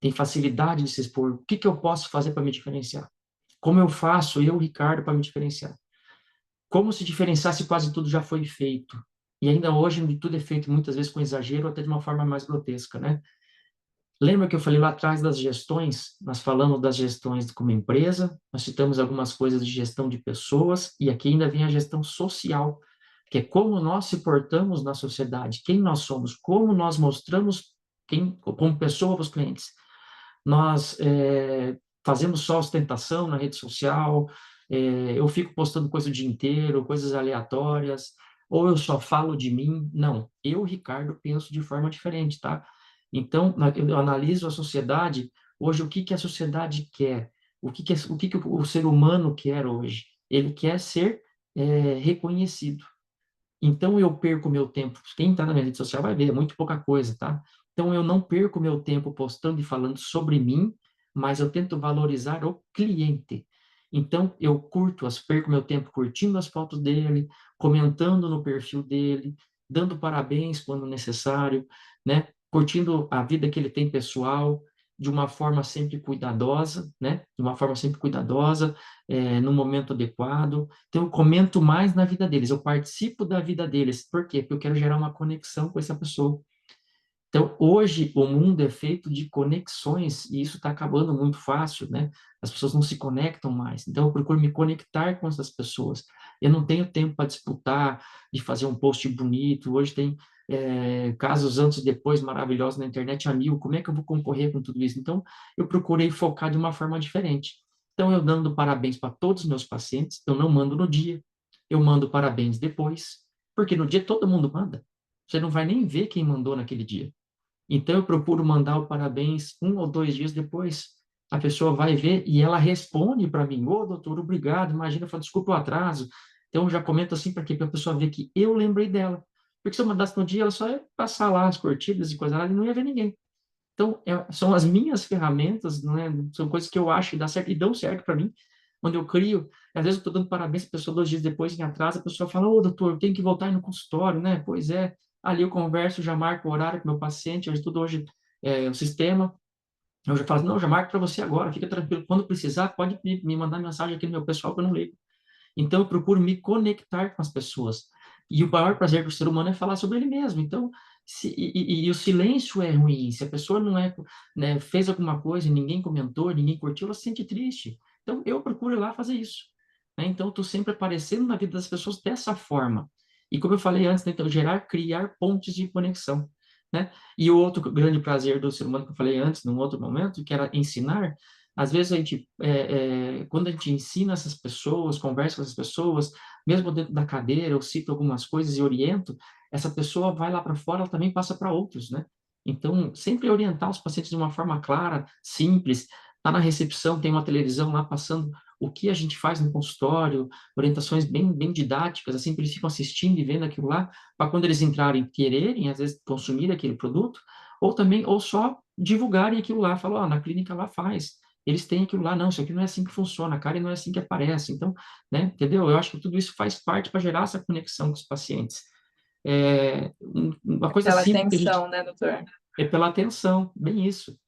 tem facilidade de se expor. O que que eu posso fazer para me diferenciar? Como eu faço, eu, Ricardo, para me diferenciar? Como se diferenciar se quase tudo já foi feito? E ainda hoje tudo é feito muitas vezes com exagero, ou até de uma forma mais grotesca, né? Lembra que eu falei lá atrás das gestões? Nós falamos das gestões como empresa, nós citamos algumas coisas de gestão de pessoas, e aqui ainda vem a gestão social, que é como nós se portamos na sociedade, quem nós somos, como nós mostramos quem, como pessoa para os clientes. Nós fazemos só ostentação na rede social, eu fico postando coisa o dia inteiro, coisas aleatórias, ou eu só falo de mim. Não, eu, Ricardo, penso de forma diferente, tá? Então, eu analiso a sociedade, hoje, o que que a sociedade quer? O que que o ser humano quer hoje? Ele quer ser reconhecido. Então, eu perco meu tempo. Quem está na minha rede social vai ver, é muito pouca coisa, tá? Então, eu não perco meu tempo postando e falando sobre mim, mas eu tento valorizar o cliente. Então, eu perco meu tempo curtindo as fotos dele, comentando no perfil dele, dando parabéns quando necessário, né? Curtindo a vida que ele tem pessoal, de uma forma sempre cuidadosa, né? De uma forma sempre cuidadosa, no momento adequado. Então, eu comento mais na vida deles, eu participo da vida deles. Por quê? Porque eu quero gerar uma conexão com essa pessoa. Então, hoje, o mundo é feito de conexões, e isso está acabando muito fácil, né? As pessoas não se conectam mais. Então, eu procuro me conectar com essas pessoas. Eu não tenho tempo para disputar, de fazer um post bonito. Hoje tem casos antes e depois maravilhosos na internet a mil. Como é que eu vou concorrer com tudo isso? Então, eu procurei focar de uma forma diferente. Então, eu dando parabéns para todos os meus pacientes, eu não mando no dia, eu mando parabéns depois, porque no dia todo mundo manda. Você não vai nem ver quem mandou naquele dia. Então, eu procuro mandar o parabéns 1 ou 2 dias depois. A pessoa vai ver e ela responde para mim: Ô, doutor, obrigado. Imagina, eu falo, desculpa o atraso. Então, eu já comento assim para quê? Para a pessoa ver que eu lembrei dela. Porque se eu mandasse no dia, ela só ia passar lá as curtidas e coisa lá e não ia ver ninguém. Então, são as minhas ferramentas, né? São coisas que eu acho que dá certo e dão certo para mim. Quando eu crio, às vezes eu estou dando parabéns para a pessoa 2 dias depois, em atraso, a pessoa fala: Ô, doutor, eu tenho que voltar aí no consultório, né? Pois é. Ali eu converso, já marco o horário com o meu paciente, hoje tudo hoje o sistema. Eu já falo: não, já marco para você agora, fica tranquilo. Quando precisar, pode me mandar mensagem aqui no meu pessoal que eu não ligo. Então, eu procuro me conectar com as pessoas. E o maior prazer do ser humano é falar sobre ele mesmo. Então, e o silêncio é ruim. Se a pessoa não é, né, fez alguma coisa e ninguém comentou, ninguém curtiu, ela se sente triste. Então, eu procuro ir lá fazer isso. Né? Então, estou sempre aparecendo na vida das pessoas dessa forma. E como eu falei antes, né, então, criar pontes de conexão. Né? E o outro grande prazer do ser humano que eu falei antes, num outro momento, que era ensinar. Às vezes a gente, quando a gente ensina essas pessoas, conversa com essas pessoas, mesmo dentro da cadeira, eu cito algumas coisas e oriento, essa pessoa vai lá para fora, ela também passa para outros, né? Então, sempre orientar os pacientes de uma forma clara, simples. Tá na recepção, tem uma televisão lá passando o que a gente faz no consultório, orientações bem, bem didáticas, assim, que eles ficam assistindo e vendo aquilo lá, para quando eles entrarem, quererem, às vezes, consumir aquele produto, ou também, ou só divulgarem aquilo lá, falar, ó, na clínica lá faz, eles têm aquilo lá, não, isso aqui não é assim que funciona, a cara não é assim que aparece. Então, né, entendeu? Eu acho que tudo isso faz parte para gerar essa conexão com os pacientes. Uma coisa Aquela simples que a gente tensão, né, doutor? é pela atenção, bem isso.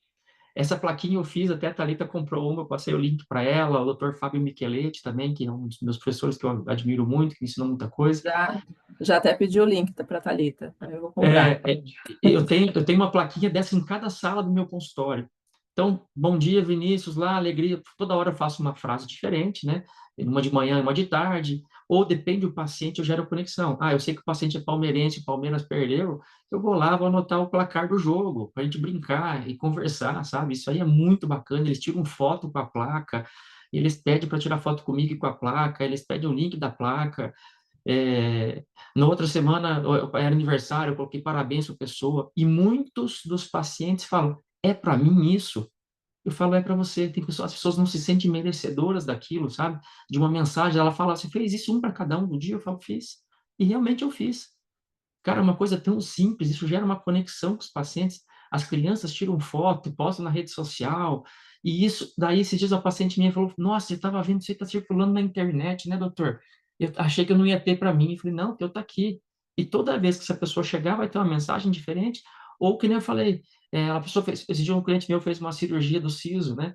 Essa plaquinha eu fiz, até a Thalita comprou uma, eu passei o link para ela, o doutor Fábio Micheletti também, que é um dos meus professores que eu admiro muito, que me ensinou muita coisa. Já, já até pedi o link para a Thalita. Eu vou comprar. É, é, eu tenho uma plaquinha dessa em cada sala do meu consultório. Então, bom dia, Vinícius, lá, alegria. Toda hora eu faço uma frase diferente, né? Uma de manhã e uma de tarde. Ou depende do paciente, eu gero conexão. Ah, eu sei que o paciente é palmeirense, o Palmeiras perdeu, eu vou lá, vou anotar o placar do jogo, para a gente brincar e conversar, sabe? Isso aí é muito bacana. Eles tiram foto com a placa, eles pedem para tirar foto comigo e com a placa, eles pedem o link da placa. Na outra semana era aniversário, eu coloquei parabéns para a pessoa, e muitos dos pacientes falam: é para mim isso? Eu falo: é para você. Tem pessoas, as pessoas não se sentem merecedoras daquilo, sabe? De uma mensagem, ela fala: você fez isso um para cada um do dia? Eu falo: fiz. E realmente eu fiz. Cara, é uma coisa tão simples, isso gera uma conexão com os pacientes. As crianças tiram foto, postam na rede social, E isso, daí esses dias a paciente minha falou, nossa, eu estava vendo isso aí, está circulando na internet, né, doutor? Eu achei que eu não ia ter para mim. Eu falei, não, o teu está aqui. E toda vez que essa pessoa chegar, vai ter uma mensagem diferente, ou que nem eu falei, a pessoa fez, esse dia um cliente meu fez uma cirurgia do siso, né,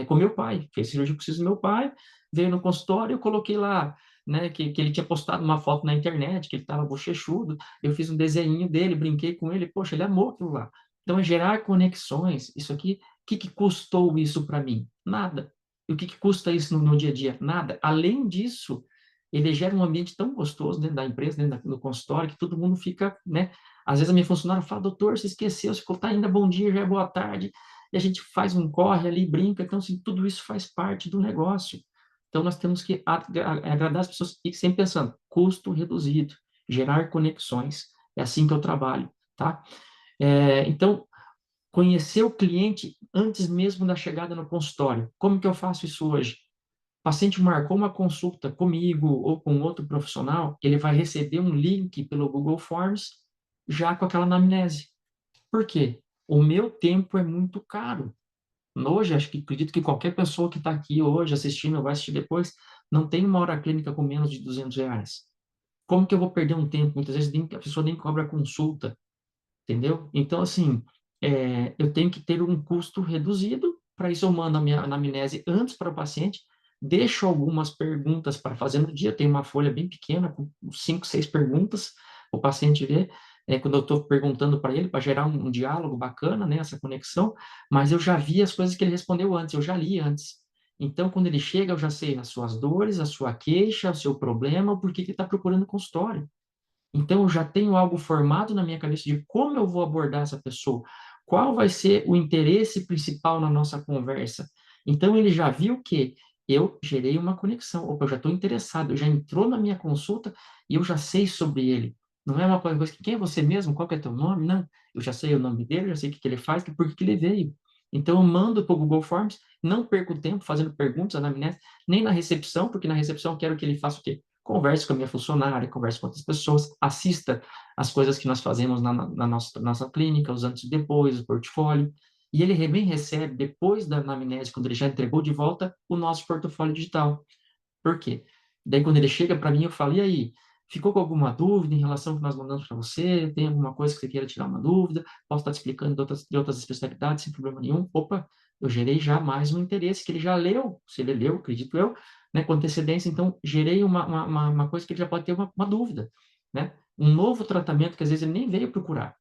com meu pai, fez cirurgia com o siso do meu pai, veio no consultório, eu coloquei lá, né, que ele tinha postado uma foto na internet, que ele estava bochechudo, eu fiz um desenho dele, brinquei com ele, poxa, ele amou aquilo lá. Então, é gerar conexões, isso aqui, o que custou isso para mim? Nada. E o que custa isso no meu dia a dia? Nada. Além disso, ele gera um ambiente tão gostoso dentro da empresa, do consultório, que todo mundo fica, né? Às vezes a minha funcionária fala, doutor, você esqueceu, você tá ainda bom dia, já é boa tarde, e a gente faz um corre ali, brinca, então, assim, tudo isso faz parte do negócio. Então, nós temos que agradar as pessoas e sempre pensando, custo reduzido, gerar conexões, é assim que eu trabalho, tá? Então, conhecer o cliente antes mesmo da chegada no consultório. Como que eu faço isso hoje? O paciente marcou uma consulta comigo ou com outro profissional, ele vai receber um link pelo Google Forms já com aquela anamnese. Por quê? O meu tempo é muito caro. Hoje, acredito que qualquer pessoa que está aqui hoje assistindo, ou vai assistir depois, não tem uma hora clínica com menos de R$ 200. Como que eu vou perder um tempo? Muitas vezes a pessoa nem cobra consulta, entendeu? Então, assim, eu tenho que ter um custo reduzido, para isso eu mando a minha anamnese antes para o paciente, deixo algumas perguntas para fazer no dia, eu tenho uma folha bem pequena, com 5, 6 perguntas, o paciente vê, quando eu estou perguntando para ele, para gerar um diálogo bacana, né, essa conexão, mas eu já vi as coisas que ele respondeu antes, eu já li antes. Então, quando ele chega, eu já sei as suas dores, a sua queixa, o seu problema, o porquê que ele está procurando consultório. Então, eu já tenho algo formado na minha cabeça de como eu vou abordar essa pessoa, qual vai ser o interesse principal na nossa conversa. Então, ele já viu que eu gerei uma conexão, opa, eu já estou interessado, já entrou na minha consulta e eu já sei sobre ele. Não é uma coisa que, quem é você mesmo? Qual que é teu nome? Não, eu já sei o nome dele, já sei o que ele faz, por que ele veio. Então, eu mando para o Google Forms, não perco tempo fazendo perguntas, anamnese, nem na recepção, porque na recepção eu quero que ele faça o quê? Converse com a minha funcionária, converse com outras pessoas, assista as coisas que nós fazemos na nossa clínica, os antes e depois, o portfólio, e ele também recebe, depois da anamnese, quando ele já entregou de volta, o nosso portfólio digital. Por quê? Daí, quando ele chega para mim, eu falo, e aí, ficou com alguma dúvida em relação ao que nós mandamos para você? Tem alguma coisa que você queira tirar uma dúvida? Posso estar te explicando de outras especialidades, sem problema nenhum? Opa, eu gerei já mais um interesse que ele já leu, se ele leu, acredito eu, né, com antecedência, então gerei uma coisa que ele já pode ter uma dúvida, né? Um novo tratamento que às vezes ele nem veio procurar.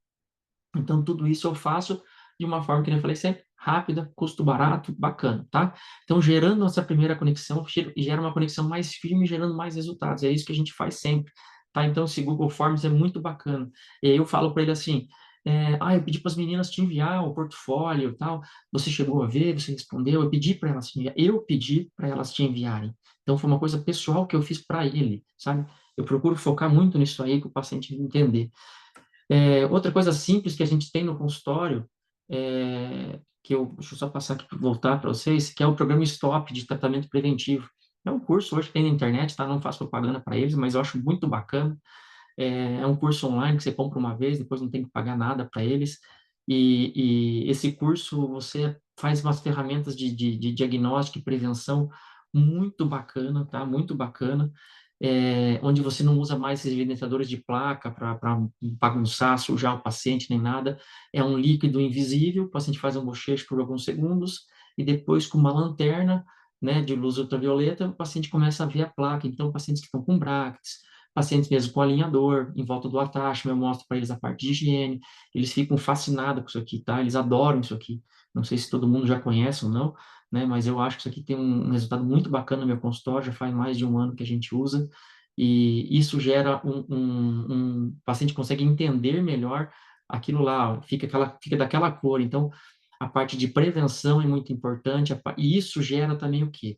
Então, tudo isso eu faço de uma forma, que eu falei sempre, rápida, custo barato, bacana, tá? Então, gerando essa primeira conexão, gera uma conexão mais firme, gerando mais resultados. É isso que a gente faz sempre, tá? Então, esse Google Forms é muito bacana. E aí eu falo para ele assim, eu pedi para as meninas te enviar o portfólio e tal, você chegou a ver, você respondeu, eu pedi para elas te enviar, eu pedi para elas te enviarem. Então, foi uma coisa pessoal que eu fiz para ele, sabe? Eu procuro focar muito nisso aí, para o paciente entender. Outra coisa simples que a gente tem no consultório, deixa eu só passar aqui, voltar para vocês, que é o programa STOP, de tratamento preventivo. É um curso hoje que tem na internet, tá? Não faço propaganda para eles, mas eu acho muito bacana. É um curso online que você compra uma vez, depois não tem que pagar nada para eles. E esse curso, você faz umas ferramentas de diagnóstico e prevenção muito bacana, tá? Muito bacana. Onde você não usa mais esses evidenciadores de placa para bagunçar, sujar o paciente, nem nada. É um líquido invisível, o paciente faz um bochecho por alguns segundos, e depois, com uma lanterna, né, de luz ultravioleta, o paciente começa a ver a placa. Então, pacientes que estão com bractes, pacientes mesmo com alinhador, em volta do attachment, eu mostro para eles a parte de higiene, eles ficam fascinados com isso aqui, tá? Eles adoram isso aqui. Não sei se todo mundo já conhece ou não, né? Mas eu acho que isso aqui tem um resultado muito bacana no meu consultório, já faz mais de um ano que a gente usa, e isso gera o paciente consegue entender melhor aquilo lá, ó, fica daquela cor. Então, a parte de prevenção é muito importante, e isso gera também o quê?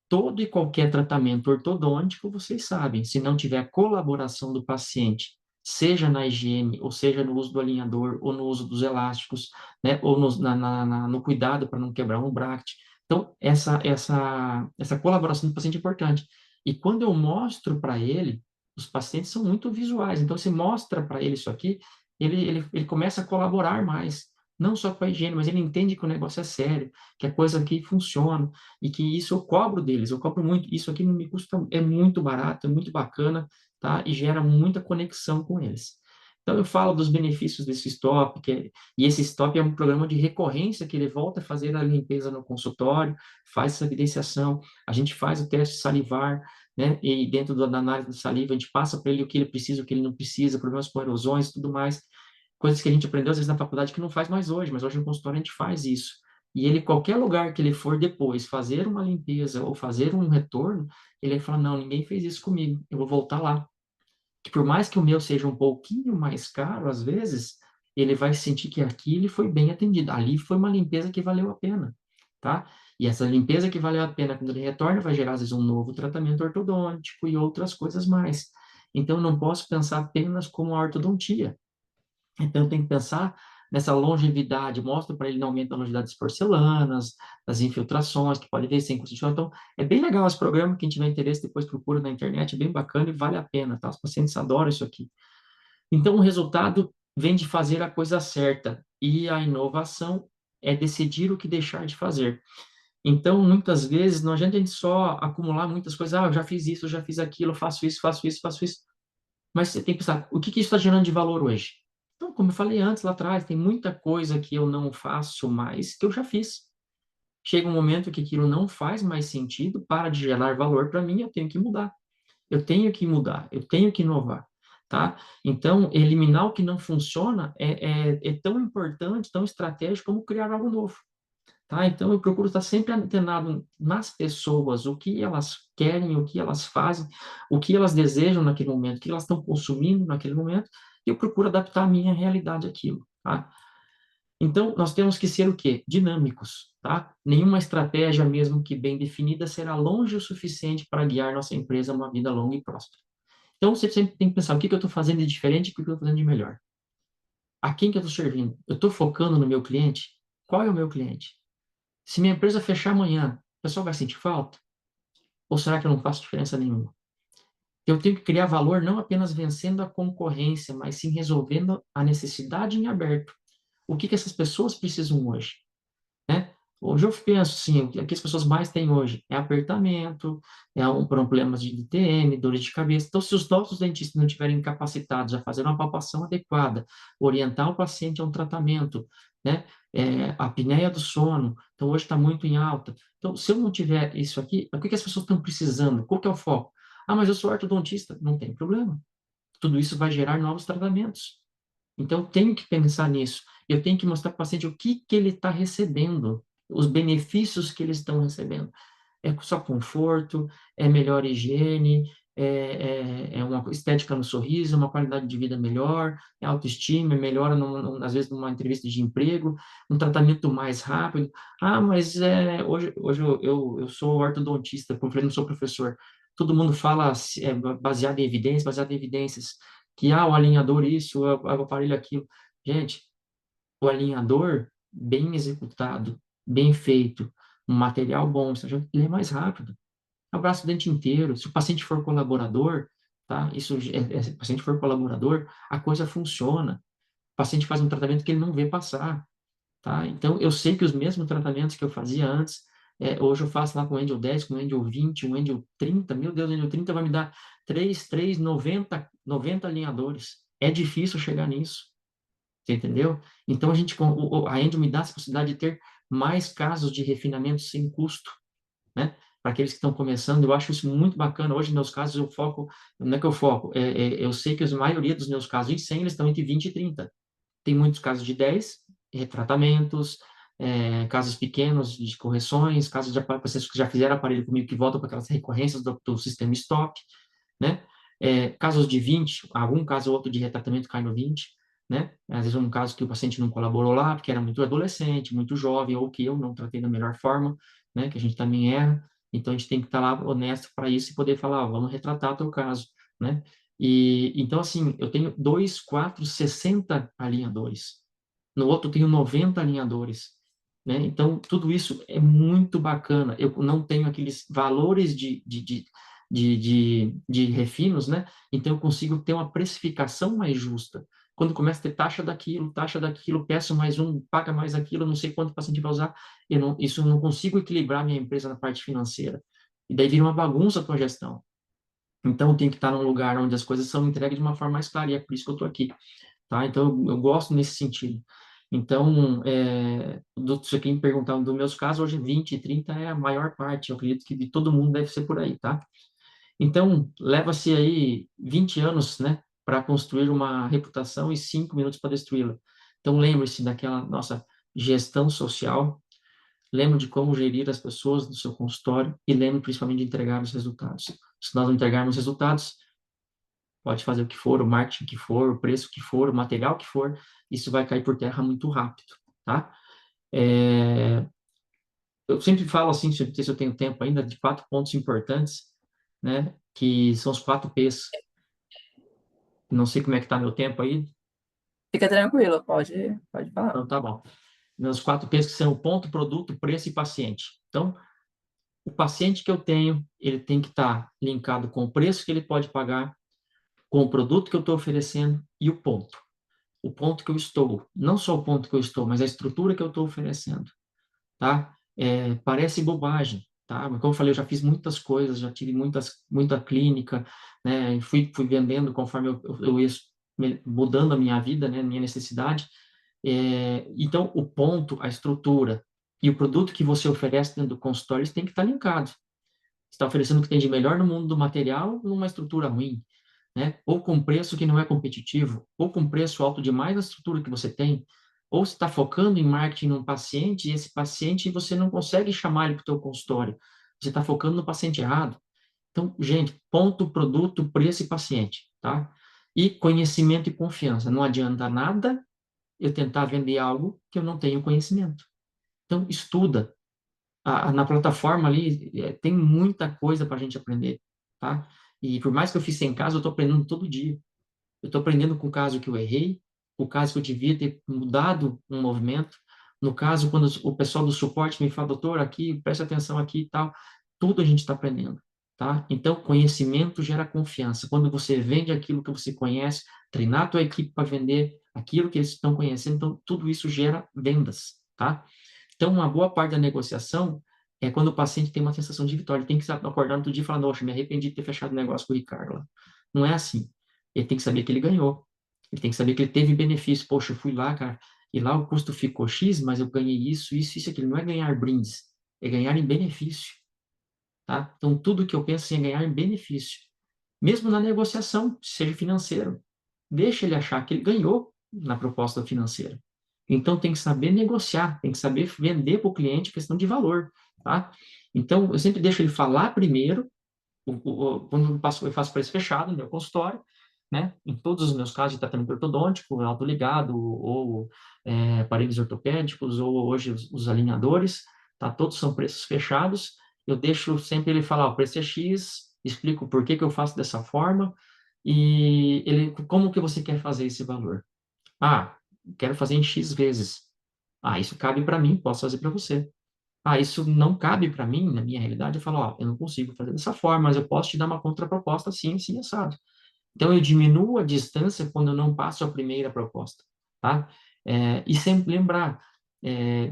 Todo e qualquer tratamento ortodôntico, vocês sabem, se não tiver colaboração do paciente, seja na higiene, ou seja no uso do alinhador, ou no uso dos elásticos, né, ou no cuidado para não quebrar um bract. Então, essa colaboração do paciente é importante. E quando eu mostro para ele, os pacientes são muito visuais, então, se mostra para ele isso aqui, ele começa a colaborar mais. não só com a higiene, mas ele entende que o negócio é sério, que a coisa aqui funciona, e que isso eu cobro deles, eu cobro muito, isso aqui não me custa, é muito barato, é muito bacana, tá? E gera muita conexão com eles. Então, eu falo dos benefícios desse stop, e esse stop é um programa de recorrência, que ele volta a fazer a limpeza no consultório, faz essa evidenciação, a gente faz o teste salivar, né? E dentro da análise da saliva, a gente passa para ele o que ele precisa, o que ele não precisa, problemas com erosões e tudo mais, coisas que a gente aprendeu às vezes na faculdade que não faz mais hoje, mas hoje no consultório a gente faz isso. E ele, qualquer lugar que ele for depois fazer uma limpeza ou fazer um retorno, ele vai falar, não, ninguém fez isso comigo, eu vou voltar lá. Que por mais que o meu seja um pouquinho mais caro, às vezes, ele vai sentir que aqui ele foi bem atendido. Ali foi uma limpeza que valeu a pena, tá? E essa limpeza que valeu a pena quando ele retorna vai gerar, às vezes, um novo tratamento ortodôntico e outras coisas mais. Então, eu não posso pensar apenas como a ortodontia. Então, eu tenho que pensar nessa longevidade, mostro para ele no aumento da longevidade das porcelanas, das infiltrações, que pode ver sem custo. Então, é bem legal esse programa, quem tiver interesse depois procura na internet, é bem bacana e vale a pena, tá? Os pacientes adoram isso aqui. Então, o resultado vem de fazer a coisa certa, e a inovação é decidir o que deixar de fazer. Então, muitas vezes, não adianta a gente só acumular muitas coisas, eu já fiz isso, eu já fiz aquilo, faço isso, faço isso, faço isso. Mas você tem que pensar, o que que isso está gerando de valor hoje? Então, como eu falei antes, lá atrás, tem muita coisa que eu não faço mais que eu já fiz. Chega um momento que aquilo não faz mais sentido, para de gerar valor para mim, eu tenho que mudar. Eu tenho que mudar, eu tenho que inovar, tá? Então, eliminar o que não funciona é tão importante, tão estratégico como criar algo novo. Tá? Então, eu procuro estar sempre antenado nas pessoas, o que elas querem, o que elas fazem, o que elas desejam naquele momento, o que elas estão consumindo naquele momento, e eu procuro adaptar a minha realidade àquilo. Tá? Então, nós temos que ser o quê? Dinâmicos. Tá? Nenhuma estratégia, mesmo que bem definida, será longe o suficiente para guiar nossa empresa a uma vida longa e próspera. Então, você sempre tem que pensar o que eu estou fazendo de diferente e o que eu estou fazendo de melhor. A quem que eu estou servindo? Eu estou focando no meu cliente? Qual é o meu cliente? Se minha empresa fechar amanhã, o pessoal vai sentir falta? Ou será que eu não faço diferença nenhuma? Eu tenho que criar valor não apenas vencendo a concorrência, mas sim resolvendo a necessidade em aberto. O que que essas pessoas precisam hoje? Né? Hoje eu penso assim, o que as pessoas mais têm hoje é apertamento, problemas de TM, dores de cabeça. Então, se os nossos dentistas não estiverem capacitados a fazer uma palpação adequada, orientar o paciente a um tratamento, né? A apneia do sono, então hoje está muito em alta. Então, se eu não tiver isso aqui, o que que as pessoas estão precisando? Qual que é o foco? Ah, mas eu sou ortodontista. Não tem problema. Tudo isso vai gerar novos tratamentos. Então, eu tenho que pensar nisso. Eu tenho que mostrar para o paciente o que que ele está recebendo, os benefícios que eles estão recebendo. É só conforto, é melhor higiene, é uma estética no sorriso, uma qualidade de vida melhor, é autoestima, é melhora, às vezes, numa entrevista de emprego, um tratamento mais rápido. Ah, mas hoje eu sou ortodontista, como eu falei, não sou professor. Todo mundo fala baseado em evidências, baseado em evidências, que o alinhador isso, o aparelho aquilo. Gente, o alinhador bem executado, bem feito, um material bom, ele é mais rápido. Abraça o dente inteiro. Se o paciente for colaborador, tá? Se o paciente for colaborador, a coisa funciona. O paciente faz um tratamento que ele não vê passar, tá? Então, eu sei que os mesmos tratamentos que eu fazia antes, hoje eu faço lá com o Angel 10, com o Angel 20, o Angel 30. Meu Deus, o Angel 30 vai me dar 3, 90 alinhadores. É difícil chegar nisso. Você entendeu? Então, a Angel me dá essa possibilidade de ter mais casos de refinamento sem custo, né? Para aqueles que estão começando, eu acho isso muito bacana. Hoje, meus casos, eu foco, não é que eu foco, eu sei que a maioria dos meus casos, em 100, eles estão entre 20 e 30. Tem muitos casos de 10, retratamentos, casos pequenos de correções, casos de pacientes que já fizeram aparelho comigo que voltam para aquelas recorrências do sistema stop, né? Casos de 20, algum caso ou outro de retratamento cai no 20, né? Às vezes um caso que o paciente não colaborou lá, porque era muito adolescente, muito jovem, ou que eu não tratei da melhor forma, né? Que a gente também erra. Então, a gente tem que estar lá honesto para isso e poder falar, vamos retratar o teu caso, né? Então, assim, eu tenho 2, 4, 60 alinhadores. No outro, eu tenho 90 alinhadores, né? Então, tudo isso é muito bacana. Eu não tenho aqueles valores de refinos, né? Então, eu consigo ter uma precificação mais justa. quando começa a ter taxa daquilo, peço mais um, paga mais aquilo, não sei quanto o paciente vai usar, isso eu não consigo equilibrar minha empresa na parte financeira. E daí vira uma bagunça com a gestão. Então, eu tenho que estar num lugar onde as coisas são entregues de uma forma mais clara, e é por isso que eu estou aqui, tá? Então, eu gosto nesse sentido. Então, se quem perguntar dos meus casos, hoje 20 e 30 é a maior parte, eu acredito que de todo mundo deve ser por aí, tá? Então, leva-se aí 20 anos, né, para construir uma reputação e 5 minutos para destruí-la. Então, lembre-se daquela nossa gestão social, lembre de como gerir as pessoas do seu consultório e lembre principalmente de entregar os resultados. Se nós não entregarmos resultados, pode fazer o que for, o marketing que for, o preço que for, o material que for, isso vai cair por terra muito rápido, tá? É, eu sempre falo assim, não sei se eu tenho tempo ainda, de 4 pontos importantes, né, que são os 4 P's. Não sei como é que está meu tempo aí, Fica tranquilo, pode falar. então tá bom. Meus 4 P's que são o ponto, produto, preço e paciente. Então, o paciente que eu tenho, ele tem que estar linkado com o preço que ele pode pagar, com o produto que eu estou oferecendo e o ponto. O ponto que eu estou, não só o ponto que eu estou, mas a estrutura que eu estou oferecendo, tá? Parece bobagem, tá? Mas como eu falei, eu já fiz muitas coisas, já tive muita clínica, né? E fui vendendo conforme eu ia mudando a minha vida, né? Minha necessidade. Então, o ponto, a estrutura e o produto que você oferece dentro do consultório, eles têm que estar linkados. Você está oferecendo o que tem de melhor no mundo do material numa estrutura ruim, né? Ou com preço que não é competitivo, ou com preço alto demais na estrutura que você tem, ou você está focando em marketing num paciente e esse paciente você não consegue chamar ele para o teu consultório. Você está focando no paciente errado. Então, gente, ponto, produto, preço e paciente, tá? E conhecimento e confiança. Não adianta nada eu tentar vender algo que eu não tenho conhecimento. Então, estuda, na plataforma ali tem muita coisa para a gente aprender, tá? E por mais que eu fiz sem caso, eu estou aprendendo todo dia. Eu estou aprendendo com o caso que eu errei, com o caso que eu devia ter mudado um movimento, no caso quando o pessoal do suporte me fala, doutor, aqui, preste atenção aqui e tal, tudo a gente está aprendendo, tá? Então, conhecimento gera confiança. Quando você vende aquilo que você conhece, treinar a tua equipe para vender aquilo que eles estão conhecendo, então tudo isso gera vendas, tá? Então, uma boa parte da negociação é quando o paciente tem uma sensação de vitória. Ele tem que acordar no outro dia e falar, nossa, me arrependi de ter fechado o negócio com o Ricardo lá. Não é assim. Ele tem que saber que ele ganhou. Ele tem que saber que ele teve benefício. Poxa, eu fui lá, cara, e lá o custo ficou X, mas eu ganhei isso, aquilo. Não é ganhar brindes, é ganhar em benefício, tá? Então, tudo que eu penso é ganhar em benefício. Mesmo na negociação, seja financeiro. Deixa ele achar que ele ganhou na proposta financeira. Então, tem que saber negociar, tem que saber vender para o cliente questão de valor, tá? Então, eu sempre deixo ele falar primeiro, quando eu faço preço fechado no meu consultório, né? Em todos os meus casos de tratamento ortodôntico, autoligado, ou aparelhos ortopédicos, ou hoje os alinhadores, tá? Todos são preços fechados. Eu deixo sempre ele falar, o preço é X, explico por que que eu faço dessa forma, e ele, como que você quer fazer esse valor? Ah, quero fazer em X vezes. Ah, isso cabe para mim, posso fazer para você. Ah, isso não cabe para mim, na minha realidade, eu falo, ó, eu não consigo fazer dessa forma, mas eu posso te dar uma contraproposta assim, assim, assado. Então, eu diminuo a distância quando eu não passo a primeira proposta, tá? E sempre lembrar,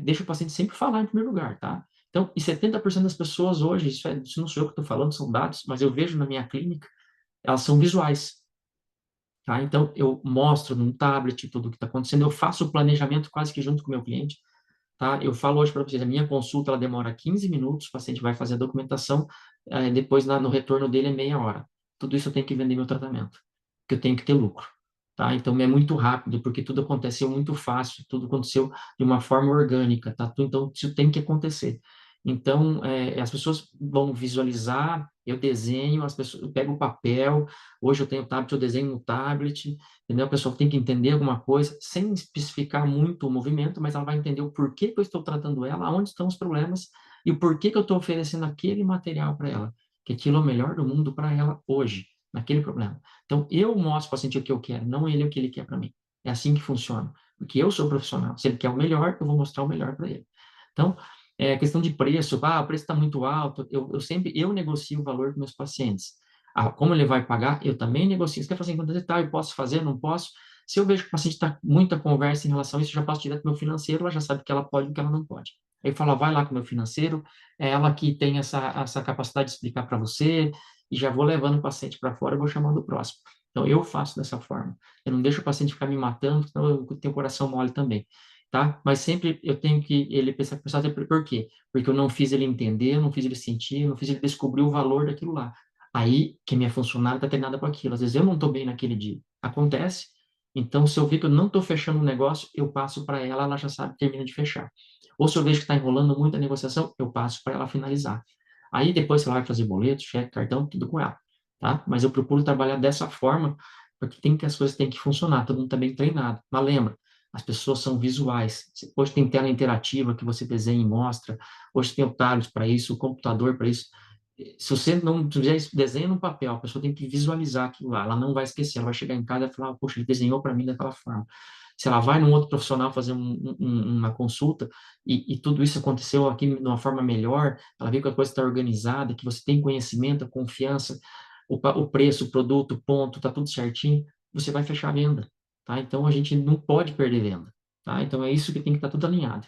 deixa o paciente sempre falar em primeiro lugar, tá? Então, e 70% das pessoas hoje, isso não sou eu que estou falando, são dados, mas eu vejo na minha clínica, elas são visuais, tá? Então, eu mostro num tablet tudo o que está acontecendo, eu faço o planejamento quase que junto com o meu cliente, tá? Eu falo hoje para vocês, a minha consulta ela demora 15 minutos, o paciente vai fazer a documentação, depois no retorno dele é meia hora. Tudo isso eu tenho que vender meu tratamento, porque eu tenho que ter lucro, tá? Então é muito rápido, porque tudo aconteceu muito fácil, tudo aconteceu de uma forma orgânica, tá? Então isso tem que acontecer. Então as pessoas vão visualizar, eu desenho, as pessoas, eu pego o papel, hoje eu tenho tablet, eu desenho no tablet, entendeu? A pessoa tem que entender alguma coisa, sem especificar muito o movimento, mas ela vai entender o porquê que eu estou tratando ela, onde estão os problemas e o porquê que eu estou oferecendo aquele material para ela, que aquilo é o melhor do mundo para ela hoje, naquele problema. Então, eu mostro para o paciente o que eu quero, não ele o que ele quer para mim. É assim que funciona, porque eu sou profissional. Se ele quer o melhor, eu vou mostrar o melhor para ele. Então, questão de preço, o preço está muito alto, eu sempre, eu negocio o valor com meus pacientes. Como ele vai pagar, eu também negocio. Você quer fazer em quanto tal? Eu posso fazer, não posso? Se eu vejo que o paciente está muita conversa em relação a isso, eu já passo direto para o meu financeiro, ela já sabe o que ela pode e o que ela não pode. Aí eu falo, vai lá com o meu financeiro, é ela que tem essa capacidade de explicar para você, e já vou levando o paciente para fora e vou chamando o próximo. Então, eu faço dessa forma. Eu não deixo o paciente ficar me matando, senão eu tenho o coração mole também, tá? Mas sempre eu tenho que ele pensar por quê? Porque eu não fiz ele entender, eu não fiz ele sentir, eu não fiz ele descobrir o valor daquilo lá. Aí, que minha funcionária está treinada para aquilo. Às vezes eu não estou bem naquele dia. Acontece. Então, se eu ver que eu não estou fechando o negócio, eu passo para ela, ela já sabe, termina de fechar. Ou se eu vejo que está enrolando muito a negociação, eu passo para ela finalizar. Aí depois ela vai fazer boleto, cheque, cartão, tudo com ela, tá? Mas eu procuro trabalhar dessa forma, porque as coisas têm que funcionar, todo mundo está bem treinado. Mas lembra, as pessoas são visuais. Hoje tem tela interativa que você desenha e mostra, hoje tem o tablet para isso, o computador para isso. Se você não fizer isso, desenha no papel, a pessoa tem que visualizar aquilo lá, ela não vai esquecer, ela vai chegar em casa e falar, poxa, ele desenhou para mim daquela forma. Se ela vai num outro profissional fazer uma consulta e tudo isso aconteceu aqui de uma forma melhor, ela vê que a coisa está organizada, que você tem conhecimento, a confiança, o preço, o produto, o ponto, está tudo certinho, você vai fechar a venda, tá? Então, a gente não pode perder venda, tá? Então, é isso que tem que estar tudo alinhado.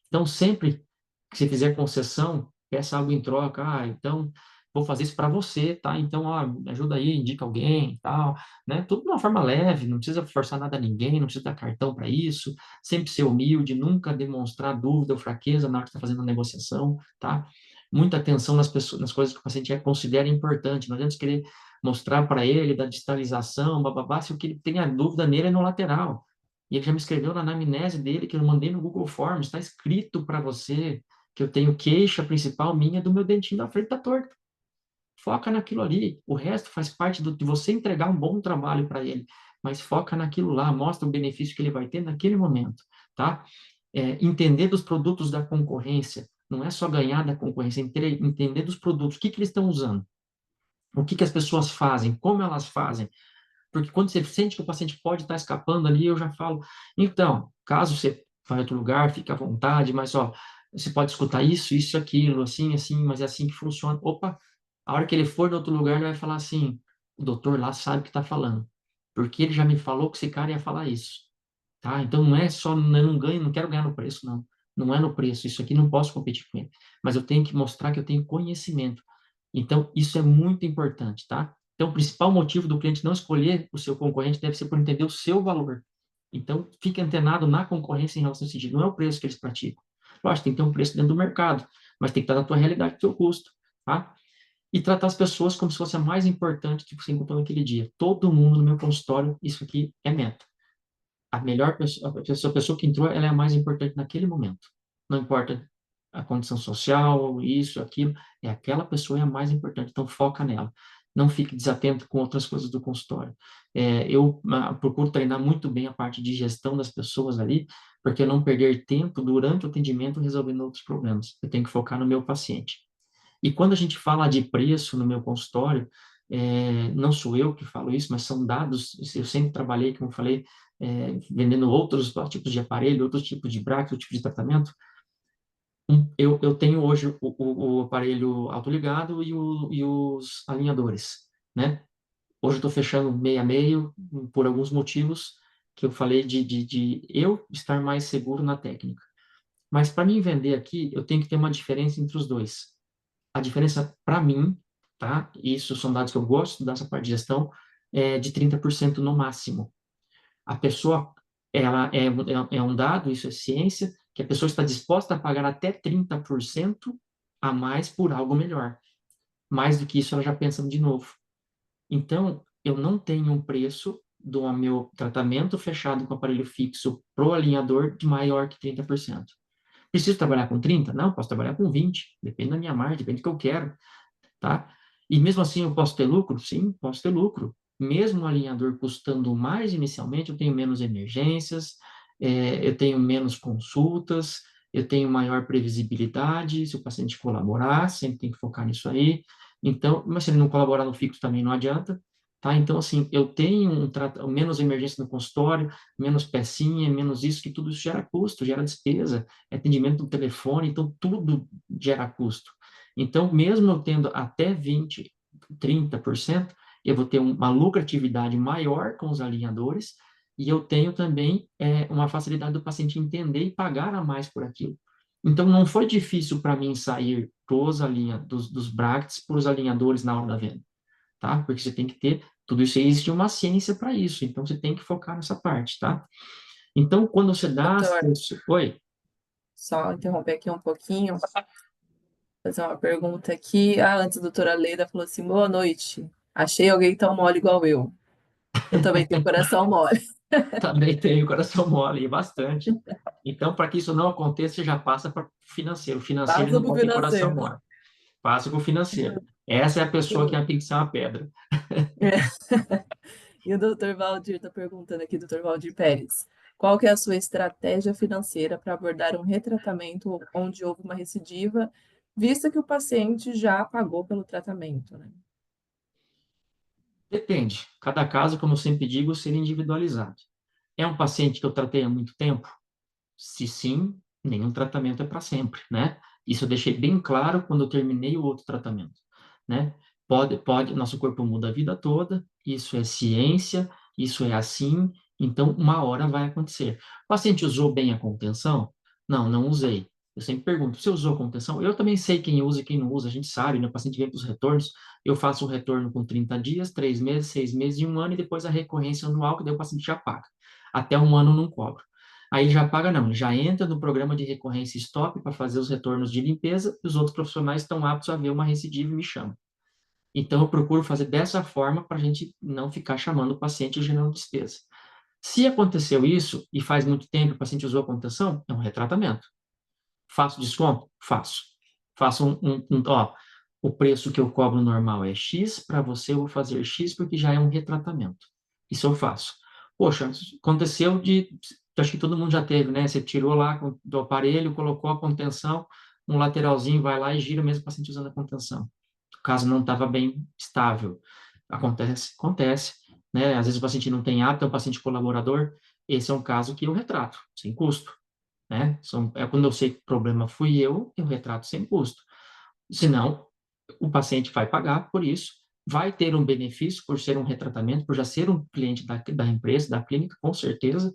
Então, sempre que você fizer concessão, peça algo em troca. Ah, então, vou fazer isso para você, tá? Então, ó, me ajuda aí, indica alguém, tal, né? Tudo de uma forma leve, não precisa forçar nada a ninguém, não precisa dar cartão para isso. Sempre ser humilde, nunca demonstrar dúvida ou fraqueza na hora que está fazendo a negociação, tá? Muita atenção nas pessoas, nas coisas que o paciente considera importante. Não adianta querer mostrar para ele da digitalização, bababá, se o que ele tem a dúvida nele é no lateral. E ele já me escreveu na anamnese dele, que eu mandei no Google Forms, está escrito para você que eu tenho queixa principal minha do meu dentinho da frente da torta. Foca naquilo ali. O resto faz parte de você entregar um bom trabalho para ele. Mas foca naquilo lá, mostra o benefício que ele vai ter naquele momento, tá? Entender dos produtos da concorrência. Não é só ganhar da concorrência, entender dos produtos. O que eles estão usando? O que as pessoas fazem? Como elas fazem? Porque quando você sente que o paciente pode estar escapando ali, eu já falo, então, caso você vá em outro lugar, fique à vontade, mas, ó, você pode escutar isso, aquilo, assim, assim, mas é assim que funciona. Opa, a hora que ele for em outro lugar, ele vai falar assim, o doutor lá sabe o que está falando, porque ele já me falou que esse cara ia falar isso, tá? Então, não é só, eu não ganho, não quero ganhar no preço, não. Não é no preço, isso aqui não posso competir com ele. Mas eu tenho que mostrar que eu tenho conhecimento. Então, isso é muito importante, tá? Então, o principal motivo do cliente não escolher o seu concorrente deve ser por entender o seu valor. Então, fique antenado na concorrência em relação a esse sentido. Não é o preço que eles praticam. Lógico, tem que ter um preço dentro do mercado, mas tem que estar na tua realidade, do teu custo, tá? E tratar as pessoas como se fosse a mais importante que você encontrou naquele dia. Todo mundo no meu consultório, isso aqui é meta. A melhor pessoa, a pessoa que entrou, ela é a mais importante naquele momento. Não importa a condição social, isso, aquilo, é aquela pessoa é a mais importante, então foca nela. Não fique desatento com outras coisas do consultório. Eu procuro treinar muito bem a parte de gestão das pessoas ali, porque eu não perder tempo durante o atendimento resolvendo outros problemas. Eu tenho que focar no meu paciente. E quando a gente fala de preço no meu consultório, não sou eu que falo isso, mas são dados, eu sempre trabalhei, como eu falei, vendendo outros tipos de aparelho, outros tipos de braço, outros tipos de tratamento. Eu tenho hoje o aparelho autoligado e os alinhadores, né? Hoje eu estou fechando meio a meio, por alguns motivos que eu falei de eu estar mais seguro na técnica. Mas para mim vender aqui, eu tenho que ter uma diferença entre os dois. A diferença para mim, tá? Isso são dados que eu gosto dessa parte de gestão, é de 30% no máximo. A pessoa, ela é um dado, isso é ciência, que a pessoa está disposta a pagar até 30% a mais por algo melhor. Mais do que isso, ela já pensa de novo. Então, eu não tenho um preço do meu tratamento fechado com aparelho fixo pro alinhador de maior que 30%. Preciso trabalhar com 30? Não, posso trabalhar com 20, depende da minha margem, depende do que eu quero, tá? E mesmo assim eu posso ter lucro? Sim, posso ter lucro. Mesmo o alinhador custando mais inicialmente, eu tenho menos emergências, eu tenho menos consultas, eu tenho maior previsibilidade, se o paciente colaborar, sempre tem que focar nisso aí. Então, mas se ele não colaborar no fixo também não adianta, tá? Então, assim, eu tenho menos emergência no consultório, menos pecinha, menos isso, que tudo isso gera custo, gera despesa, atendimento no telefone, então tudo gera custo. Então, mesmo eu tendo até 20, 30%, eu vou ter uma lucratividade maior com os alinhadores e eu tenho também uma facilidade do paciente entender e pagar a mais por aquilo. Então, não foi difícil para mim sair dos brackets para os alinhadores na hora da venda, tá? Porque você tem que ter, tudo isso aí existe uma ciência para isso, então você tem que focar nessa parte, tá? Então, quando você dá Doutor, acesso... Oi? só interromper aqui um pouquinho, fazer uma pergunta aqui. Ah, antes a doutora Leda falou assim: boa noite. Achei alguém tão mole igual eu. Eu também tenho coração mole. Também tenho coração mole, e bastante. Então, para que isso não aconteça, você já passa para o financeiro. O financeiro ele Passa não pro pode ter coração financeiro. mole. Passa para o financeiro. Essa é a pessoa que tem que ser uma pedra. E o doutor Valdir está perguntando aqui, doutor Valdir Pérez, qual que é a sua estratégia financeira para abordar um retratamento onde houve uma recidiva, visto que o paciente já pagou pelo tratamento, né? Depende. Cada caso, como eu sempre digo, seria individualizado. É um paciente que eu tratei há muito tempo? Se sim, nenhum tratamento é para sempre, né? Isso eu deixei bem claro quando eu terminei o outro tratamento, né? Nosso corpo muda a vida toda, isso é ciência, isso é assim, então uma hora vai acontecer. O paciente usou bem a contenção? Não, não usei. Eu sempre pergunto, você usou a contenção? Eu também sei quem usa e quem não usa, a gente sabe, né? O paciente vem para os retornos, eu faço um retorno com 30 dias, 3 meses, 6 meses e um ano, e depois a recorrência anual, que daí o paciente já paga. Até um ano não cobro. Aí ele já paga, não, ele já entra no programa de recorrência stop para fazer os retornos de limpeza e os outros profissionais estão aptos a ver uma recidiva e me chamam. Então, eu procuro fazer dessa forma para a gente não ficar chamando o paciente e gerando despesa. Se aconteceu isso e faz muito tempo que o paciente usou a contenção, é um retratamento. Faço desconto? Faço. Faço ó, o preço que eu cobro normal é X, para você eu vou fazer X porque já é um retratamento. Isso eu faço. Poxa, aconteceu acho que todo mundo já teve, né? Você tirou lá do aparelho, colocou a contenção, um lateralzinho vai lá e gira mesmo o paciente usando a contenção. O caso não estava bem estável. Acontece, acontece, né? Às vezes o paciente não tem hábito, é um paciente colaborador. Esse é um caso que eu retrato, sem custo, né? Quando eu sei que o problema fui eu retrato sem custo. Senão, o paciente vai pagar por isso, vai ter um benefício por ser um retratamento, por já ser um cliente da empresa, da clínica, com certeza,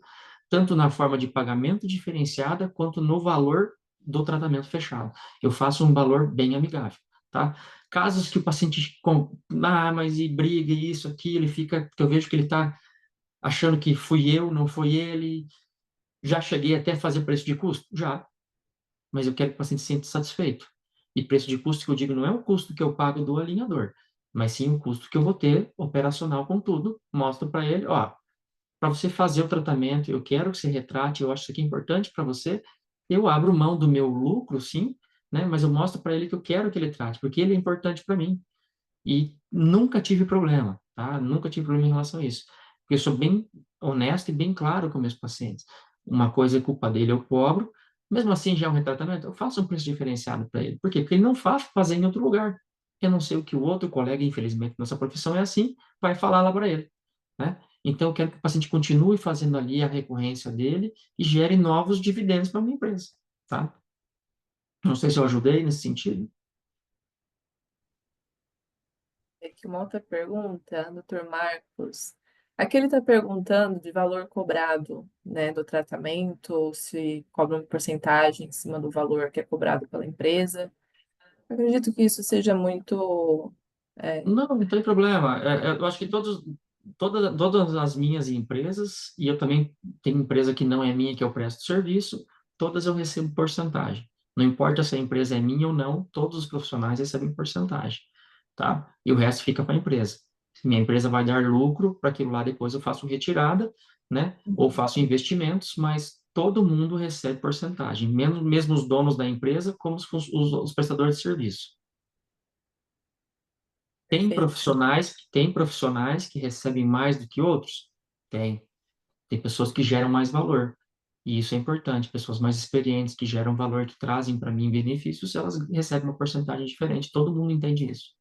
tanto na forma de pagamento diferenciada, quanto no valor do tratamento fechado. Eu faço um valor bem amigável, tá? Casos que o paciente, mas e briga, e isso, aquilo, ele fica, que eu vejo que ele está achando que fui eu, não foi ele, já cheguei até a fazer preço de custo? Já, mas eu quero que o paciente se sinta satisfeito. E preço de custo que eu digo não é o custo que eu pago do alinhador, mas sim o custo que eu vou ter operacional com tudo. Mostro para ele, ó, para você fazer o tratamento, eu quero que você retrate, eu acho isso aqui importante para você, eu abro mão do meu lucro, sim, né, mas eu mostro para ele que eu quero que ele trate, porque ele é importante para mim. E nunca tive problema, tá? Nunca tive problema em relação a isso. Porque eu sou bem honesto e bem claro com meus pacientes. Uma coisa é culpa dele, eu cobro. Mesmo assim, já é um retratamento, eu faço um preço diferenciado para ele. Por quê? Porque ele não faz fazer em outro lugar. Eu não sei o que o outro colega, infelizmente, nossa profissão é assim, vai falar lá para ele, né? Então, eu quero que o paciente continue fazendo ali a recorrência dele e gere novos dividendos para a minha empresa, tá? Não sei se eu ajudei nesse sentido. Aqui uma outra pergunta, doutor Marcos. Aqui ele está perguntando de valor cobrado, né, do tratamento, ou se cobra uma porcentagem em cima do valor que é cobrado pela empresa. Acredito que isso seja muito. É, Não, não tem problema. Eu acho que todas as minhas empresas, e eu também tenho empresa que não é minha, que eu presto serviço, todas eu recebo porcentagem. Não importa se a empresa é minha ou não, todos os profissionais recebem porcentagem, tá? E o resto fica para a empresa. Se minha empresa vai dar lucro, para aquilo lá depois eu faço retirada, né? Ou faço investimentos, mas todo mundo recebe porcentagem, mesmo os donos da empresa, como os prestadores de serviço. perfeito. Tem profissionais que recebem mais do que outros? Tem. Tem pessoas que geram mais valor. E isso é importante. Pessoas mais experientes que geram valor, que trazem para mim benefícios, elas recebem uma porcentagem diferente. Todo mundo entende isso.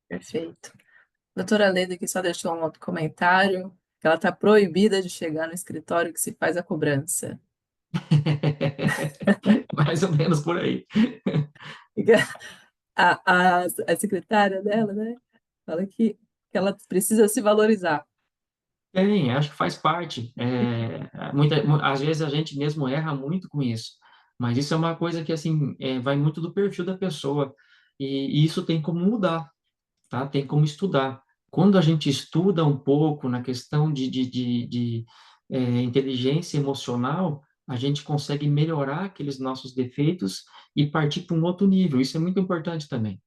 Perfeito. Doutora Leda aqui só deixou um outro comentário, que ela está proibida de chegar no escritório que se faz a cobrança. Mais ou menos por aí. A secretária dela, né, fala que ela precisa se valorizar. Tem, acho que faz parte. Às vezes a gente mesmo erra muito com isso, mas isso é uma coisa que assim vai muito do perfil da pessoa e isso tem como mudar, tá? Tem como estudar. Quando a gente estuda um pouco na questão de inteligência emocional, a gente consegue melhorar aqueles nossos defeitos e partir para um outro nível. Isso é muito importante também.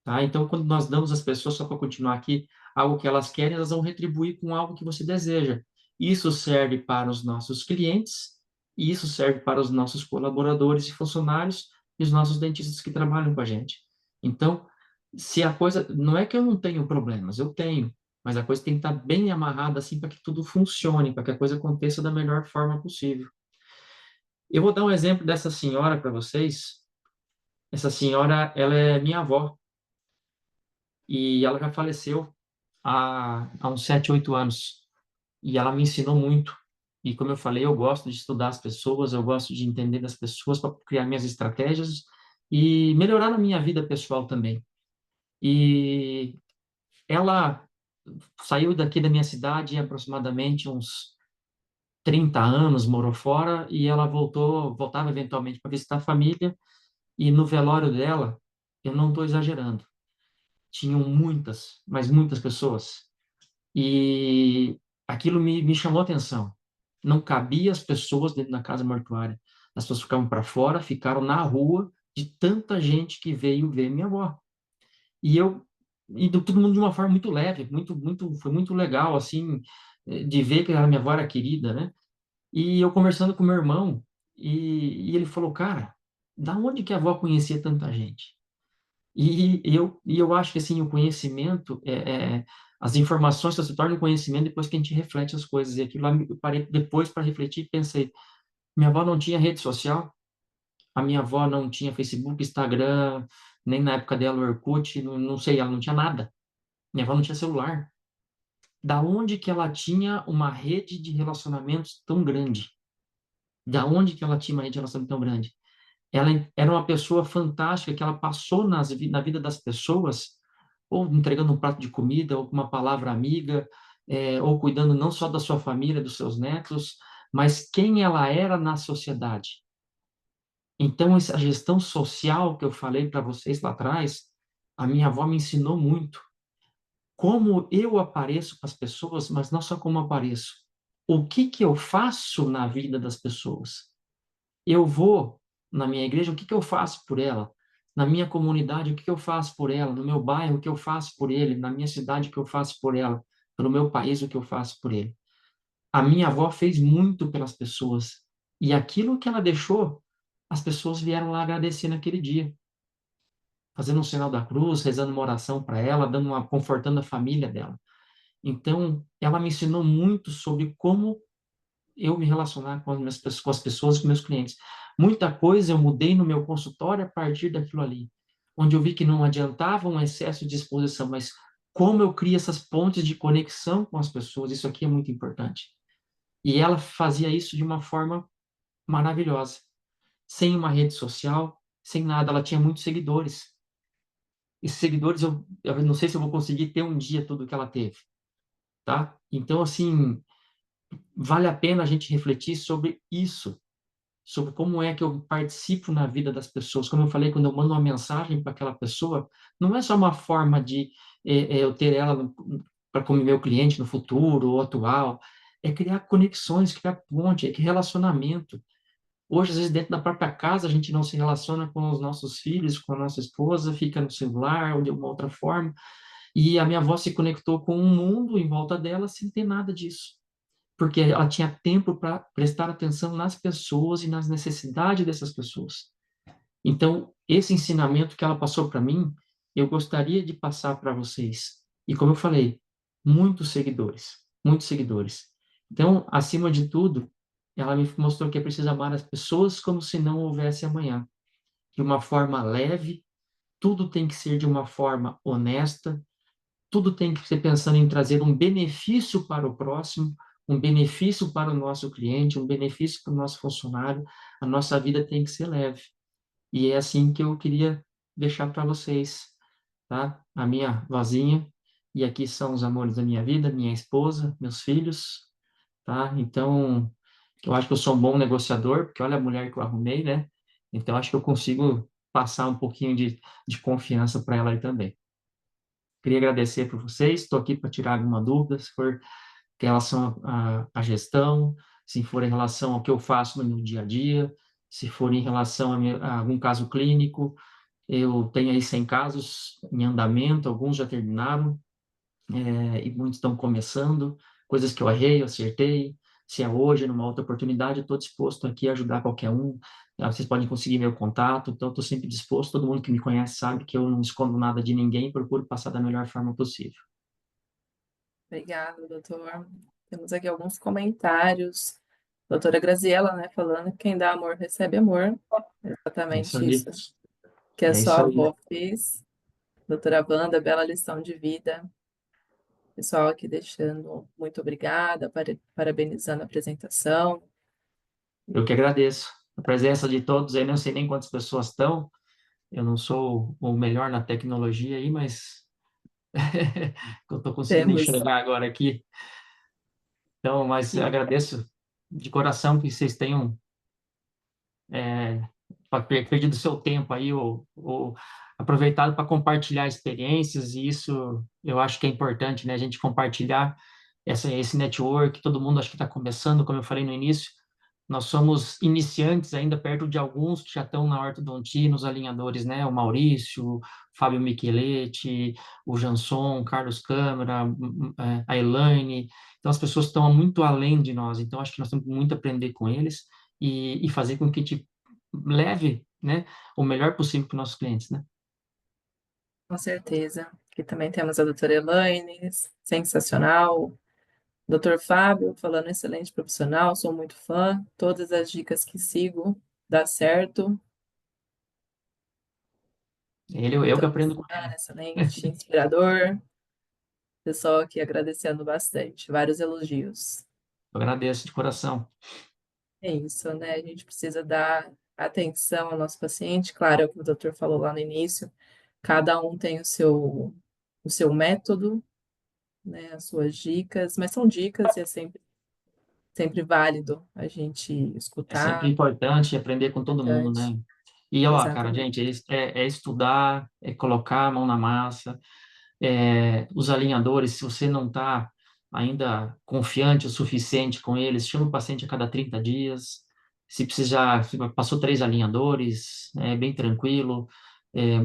Tá? Então, quando nós damos às pessoas, só para continuar aqui, algo que elas querem, elas vão retribuir com algo que você deseja. Isso serve para os nossos clientes, e isso serve para os nossos colaboradores e funcionários e os nossos dentistas que trabalham com a gente. Então, se a coisa. Não é que eu não tenho problemas, eu tenho, mas a coisa tem que estar bem amarrada assim para que tudo funcione, para que a coisa aconteça da melhor forma possível. Eu vou dar um exemplo dessa senhora para vocês. Essa senhora, ela é minha avó. E ela já faleceu há uns 7, 8 anos. E ela me ensinou muito. E como eu falei, eu gosto de estudar as pessoas, eu gosto de entender das pessoas para criar minhas estratégias e melhorar na minha vida pessoal também. E ela saiu daqui da minha cidade há aproximadamente uns 30 anos, morou fora, e ela voltava eventualmente para visitar a família, e no velório dela, eu não estou exagerando, tinham muitas, mas muitas pessoas. E aquilo me chamou a atenção. Não cabia as pessoas dentro da casa mortuária. As pessoas ficavam para fora, ficaram na rua de tanta gente que veio ver minha avó. E eu todo mundo de uma forma muito leve, foi muito legal assim de ver que a minha avó era querida, né? E eu conversando com meu irmão e ele falou, cara, da onde que a avó conhecia tanta gente? E eu acho que assim, o conhecimento, as informações só se tornam conhecimento depois que a gente reflete as coisas. E aquilo lá eu parei depois para refletir e pensei: minha avó não tinha rede social, a minha avó não tinha Facebook, Instagram, nem na época dela o Orkut, não, não sei, ela não tinha nada. Minha avó não tinha celular. Da onde que ela tinha uma rede de relacionamentos tão grande? Da onde que ela tinha uma rede de relacionamento tão grande? Ela era uma pessoa fantástica que ela passou na vida das pessoas, ou entregando um prato de comida, ou com uma palavra amiga, ou cuidando não só da sua família, dos seus netos, mas quem ela era na sociedade. Então, essa gestão social que eu falei para vocês lá atrás, a minha avó me ensinou muito. Como eu apareço para as pessoas, mas não só como apareço. O que que eu faço na vida das pessoas? Eu vou na minha igreja, o que que eu faço por ela? Na minha comunidade, o que que eu faço por ela? No meu bairro, o que eu faço por ele? Na minha cidade, o que eu faço por ela? No meu país, o que eu faço por ele? A minha avó fez muito pelas pessoas. E aquilo que ela deixou, as pessoas vieram lá agradecer naquele dia, fazendo um sinal da cruz, rezando uma oração para ela, confortando a família dela. Então, ela me ensinou muito sobre como eu me relacionar com com as pessoas, com meus clientes. Muita coisa eu mudei no meu consultório a partir daquilo ali, onde eu vi que não adiantava um excesso de exposição, mas como eu crio essas pontes de conexão com as pessoas, isso aqui é muito importante. E ela fazia isso de uma forma maravilhosa, sem uma rede social, sem nada. Ela tinha muitos seguidores. Esses seguidores, eu não sei se eu vou conseguir ter um dia tudo que ela teve, tá? Então, assim, vale a pena a gente refletir sobre isso, sobre como é que eu participo na vida das pessoas. Como eu falei, quando eu mando uma mensagem para aquela pessoa, não é só uma forma de eu ter ela para como meu cliente no futuro ou atual, é criar conexões, criar ponte, é criar relacionamento. Hoje, às vezes, dentro da própria casa, a gente não se relaciona com os nossos filhos, com a nossa esposa, fica no celular ou de uma outra forma. E a minha avó se conectou com um mundo em volta dela sem ter nada disso, porque ela tinha tempo para prestar atenção nas pessoas e nas necessidades dessas pessoas. Então, esse ensinamento que ela passou para mim, eu gostaria de passar para vocês. E como eu falei, muitos seguidores, muitos seguidores. Então, acima de tudo, ela me mostrou que é preciso amar as pessoas como se não houvesse amanhã, de uma forma leve, tudo tem que ser de uma forma honesta, tudo tem que ser pensando em trazer um benefício para o próximo, um benefício para o nosso cliente, um benefício para o nosso funcionário. A nossa vida tem que ser leve. E é assim que eu queria deixar para vocês, tá? A minha vozinha. e aqui são os amores da minha vida, minha esposa, meus filhos, tá? Então, eu acho que eu sou um bom negociador, porque olha a mulher que eu arrumei, né? Então, acho que eu consigo passar um pouquinho de confiança para ela aí também. Queria agradecer por vocês, estou aqui para tirar alguma dúvida, se for em relação à gestão, se for em relação ao que eu faço no meu dia a dia, se for em relação a algum caso clínico. Eu tenho aí 100 casos em andamento, alguns já terminaram, e muitos estão começando, coisas que eu errei, eu acertei. Se é hoje, numa outra oportunidade, eu estou disposto aqui a ajudar qualquer um. Vocês podem conseguir meu contato, então estou sempre disposto. Todo mundo que me conhece sabe que eu não escondo nada de ninguém, procuro passar da melhor forma possível. Obrigada, doutor. Temos aqui alguns comentários. Doutora Graziela, né, falando que quem dá amor recebe amor. É isso Exatamente aí. isso que a É isso sua aí. avó fez. Doutora Wanda, bela lição de vida. Pessoal aqui deixando muito obrigada, parabenizando a apresentação. Eu que agradeço. A presença de todos aí, não sei nem quantas pessoas estão. Eu não sou o melhor na tecnologia aí, mas eu estou conseguindo Temos enxergar agora aqui. Então, mas eu que agradeço de coração que vocês tenham perdido seu tempo aí, ou aproveitado para compartilhar experiências, e isso eu acho que é importante, né? A gente compartilhar esse network, todo mundo acho que está começando, como eu falei no início, nós somos iniciantes ainda perto de alguns que já estão na ortodontia, nos alinhadores, né? O Maurício, o Fábio Micheletti, o Janson, o Carlos Câmara, a Elaine. Então, as pessoas estão muito além de nós. Então, acho que nós temos muito a aprender com eles e fazer com que a gente leve, né, o melhor possível para os nossos clientes, né? com certeza. Aqui também temos a doutora Elaine, sensacional. Doutor Fábio, falando excelente profissional, sou muito fã. Todas as dicas que sigo, dá certo. Eu que Doutora aprendo com Luciana, ele. excelente, inspirador. Pessoal aqui agradecendo bastante, vários elogios. Eu agradeço de coração. É isso, né? A gente precisa dar atenção ao nosso paciente. Claro, é o que o doutor falou lá no início. Cada um tem o seu método, né? As suas dicas, mas são dicas e é sempre válido a gente É sempre escutar. importante aprender com todo mundo, Importante. né? E, ó, cara, gente, Exatamente. é estudar, é colocar a mão na massa. Os alinhadores, se você não está ainda confiante o suficiente com eles, chama o paciente a cada 30 dias. Se precisar, se passou 3 alinhadores, é bem tranquilo.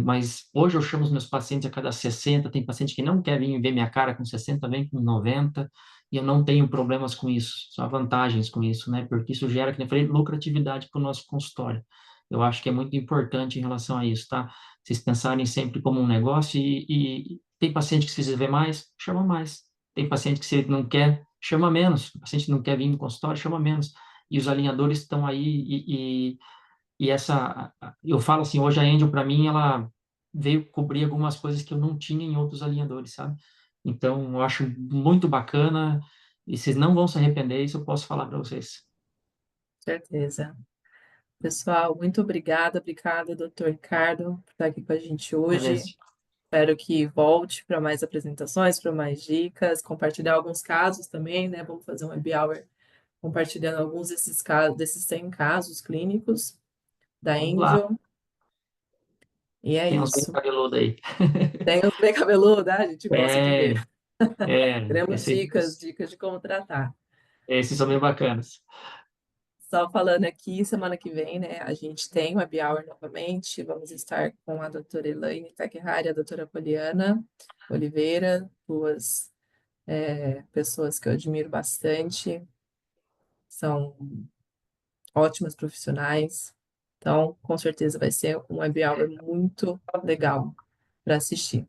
Mas hoje eu chamo os meus pacientes a cada 60. Tem paciente que não quer vir ver minha cara com 60, vem com 90, e eu não tenho problemas com isso, só vantagens com isso, né? Porque isso gera, que nem eu falei, lucratividade para o nosso consultório. Eu acho que é muito importante em relação a isso, tá? Vocês pensarem sempre como um negócio, e tem paciente que se quiser ver mais, chama mais. Tem paciente que se não quer, chama menos. O paciente não quer vir no consultório, chama menos. E os alinhadores estão aí, e eu falo assim, hoje a Angel, para mim, ela veio cobrir algumas coisas que eu não tinha em outros alinhadores, sabe? Então, eu acho muito bacana, e vocês não vão se arrepender, isso eu posso falar para vocês. Certeza. Pessoal, muito obrigada, doutor Ricardo, por estar aqui com a gente hoje. Beleza. Espero que volte para mais apresentações, para mais dicas, compartilhar alguns casos também, né? Vamos fazer um happy hour compartilhando alguns desses casos, desses 100 casos clínicos da Vamos lá. Angel. E é Tem uns bem isso. cabeludos aí. Tem os bem cabeludos, né? A gente gosta de ver. É, Teremos dicas de como tratar. esses são bem bacanas. Só falando aqui, semana que vem, né, a gente tem o happy hour novamente. Vamos estar com a doutora Elaine Takehara e a doutora Poliana Oliveira, duas pessoas que eu admiro bastante, são ótimas profissionais. Então, com certeza vai ser um happy hour muito legal para assistir.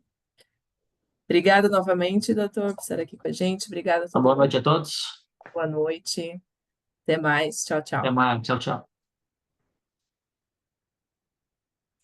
Obrigada novamente, doutor, por estar aqui com a gente. Obrigada a Uma todo boa mundo. noite a todos. Boa noite. Até mais. Tchau, Até tchau. mais. Tchau, tchau.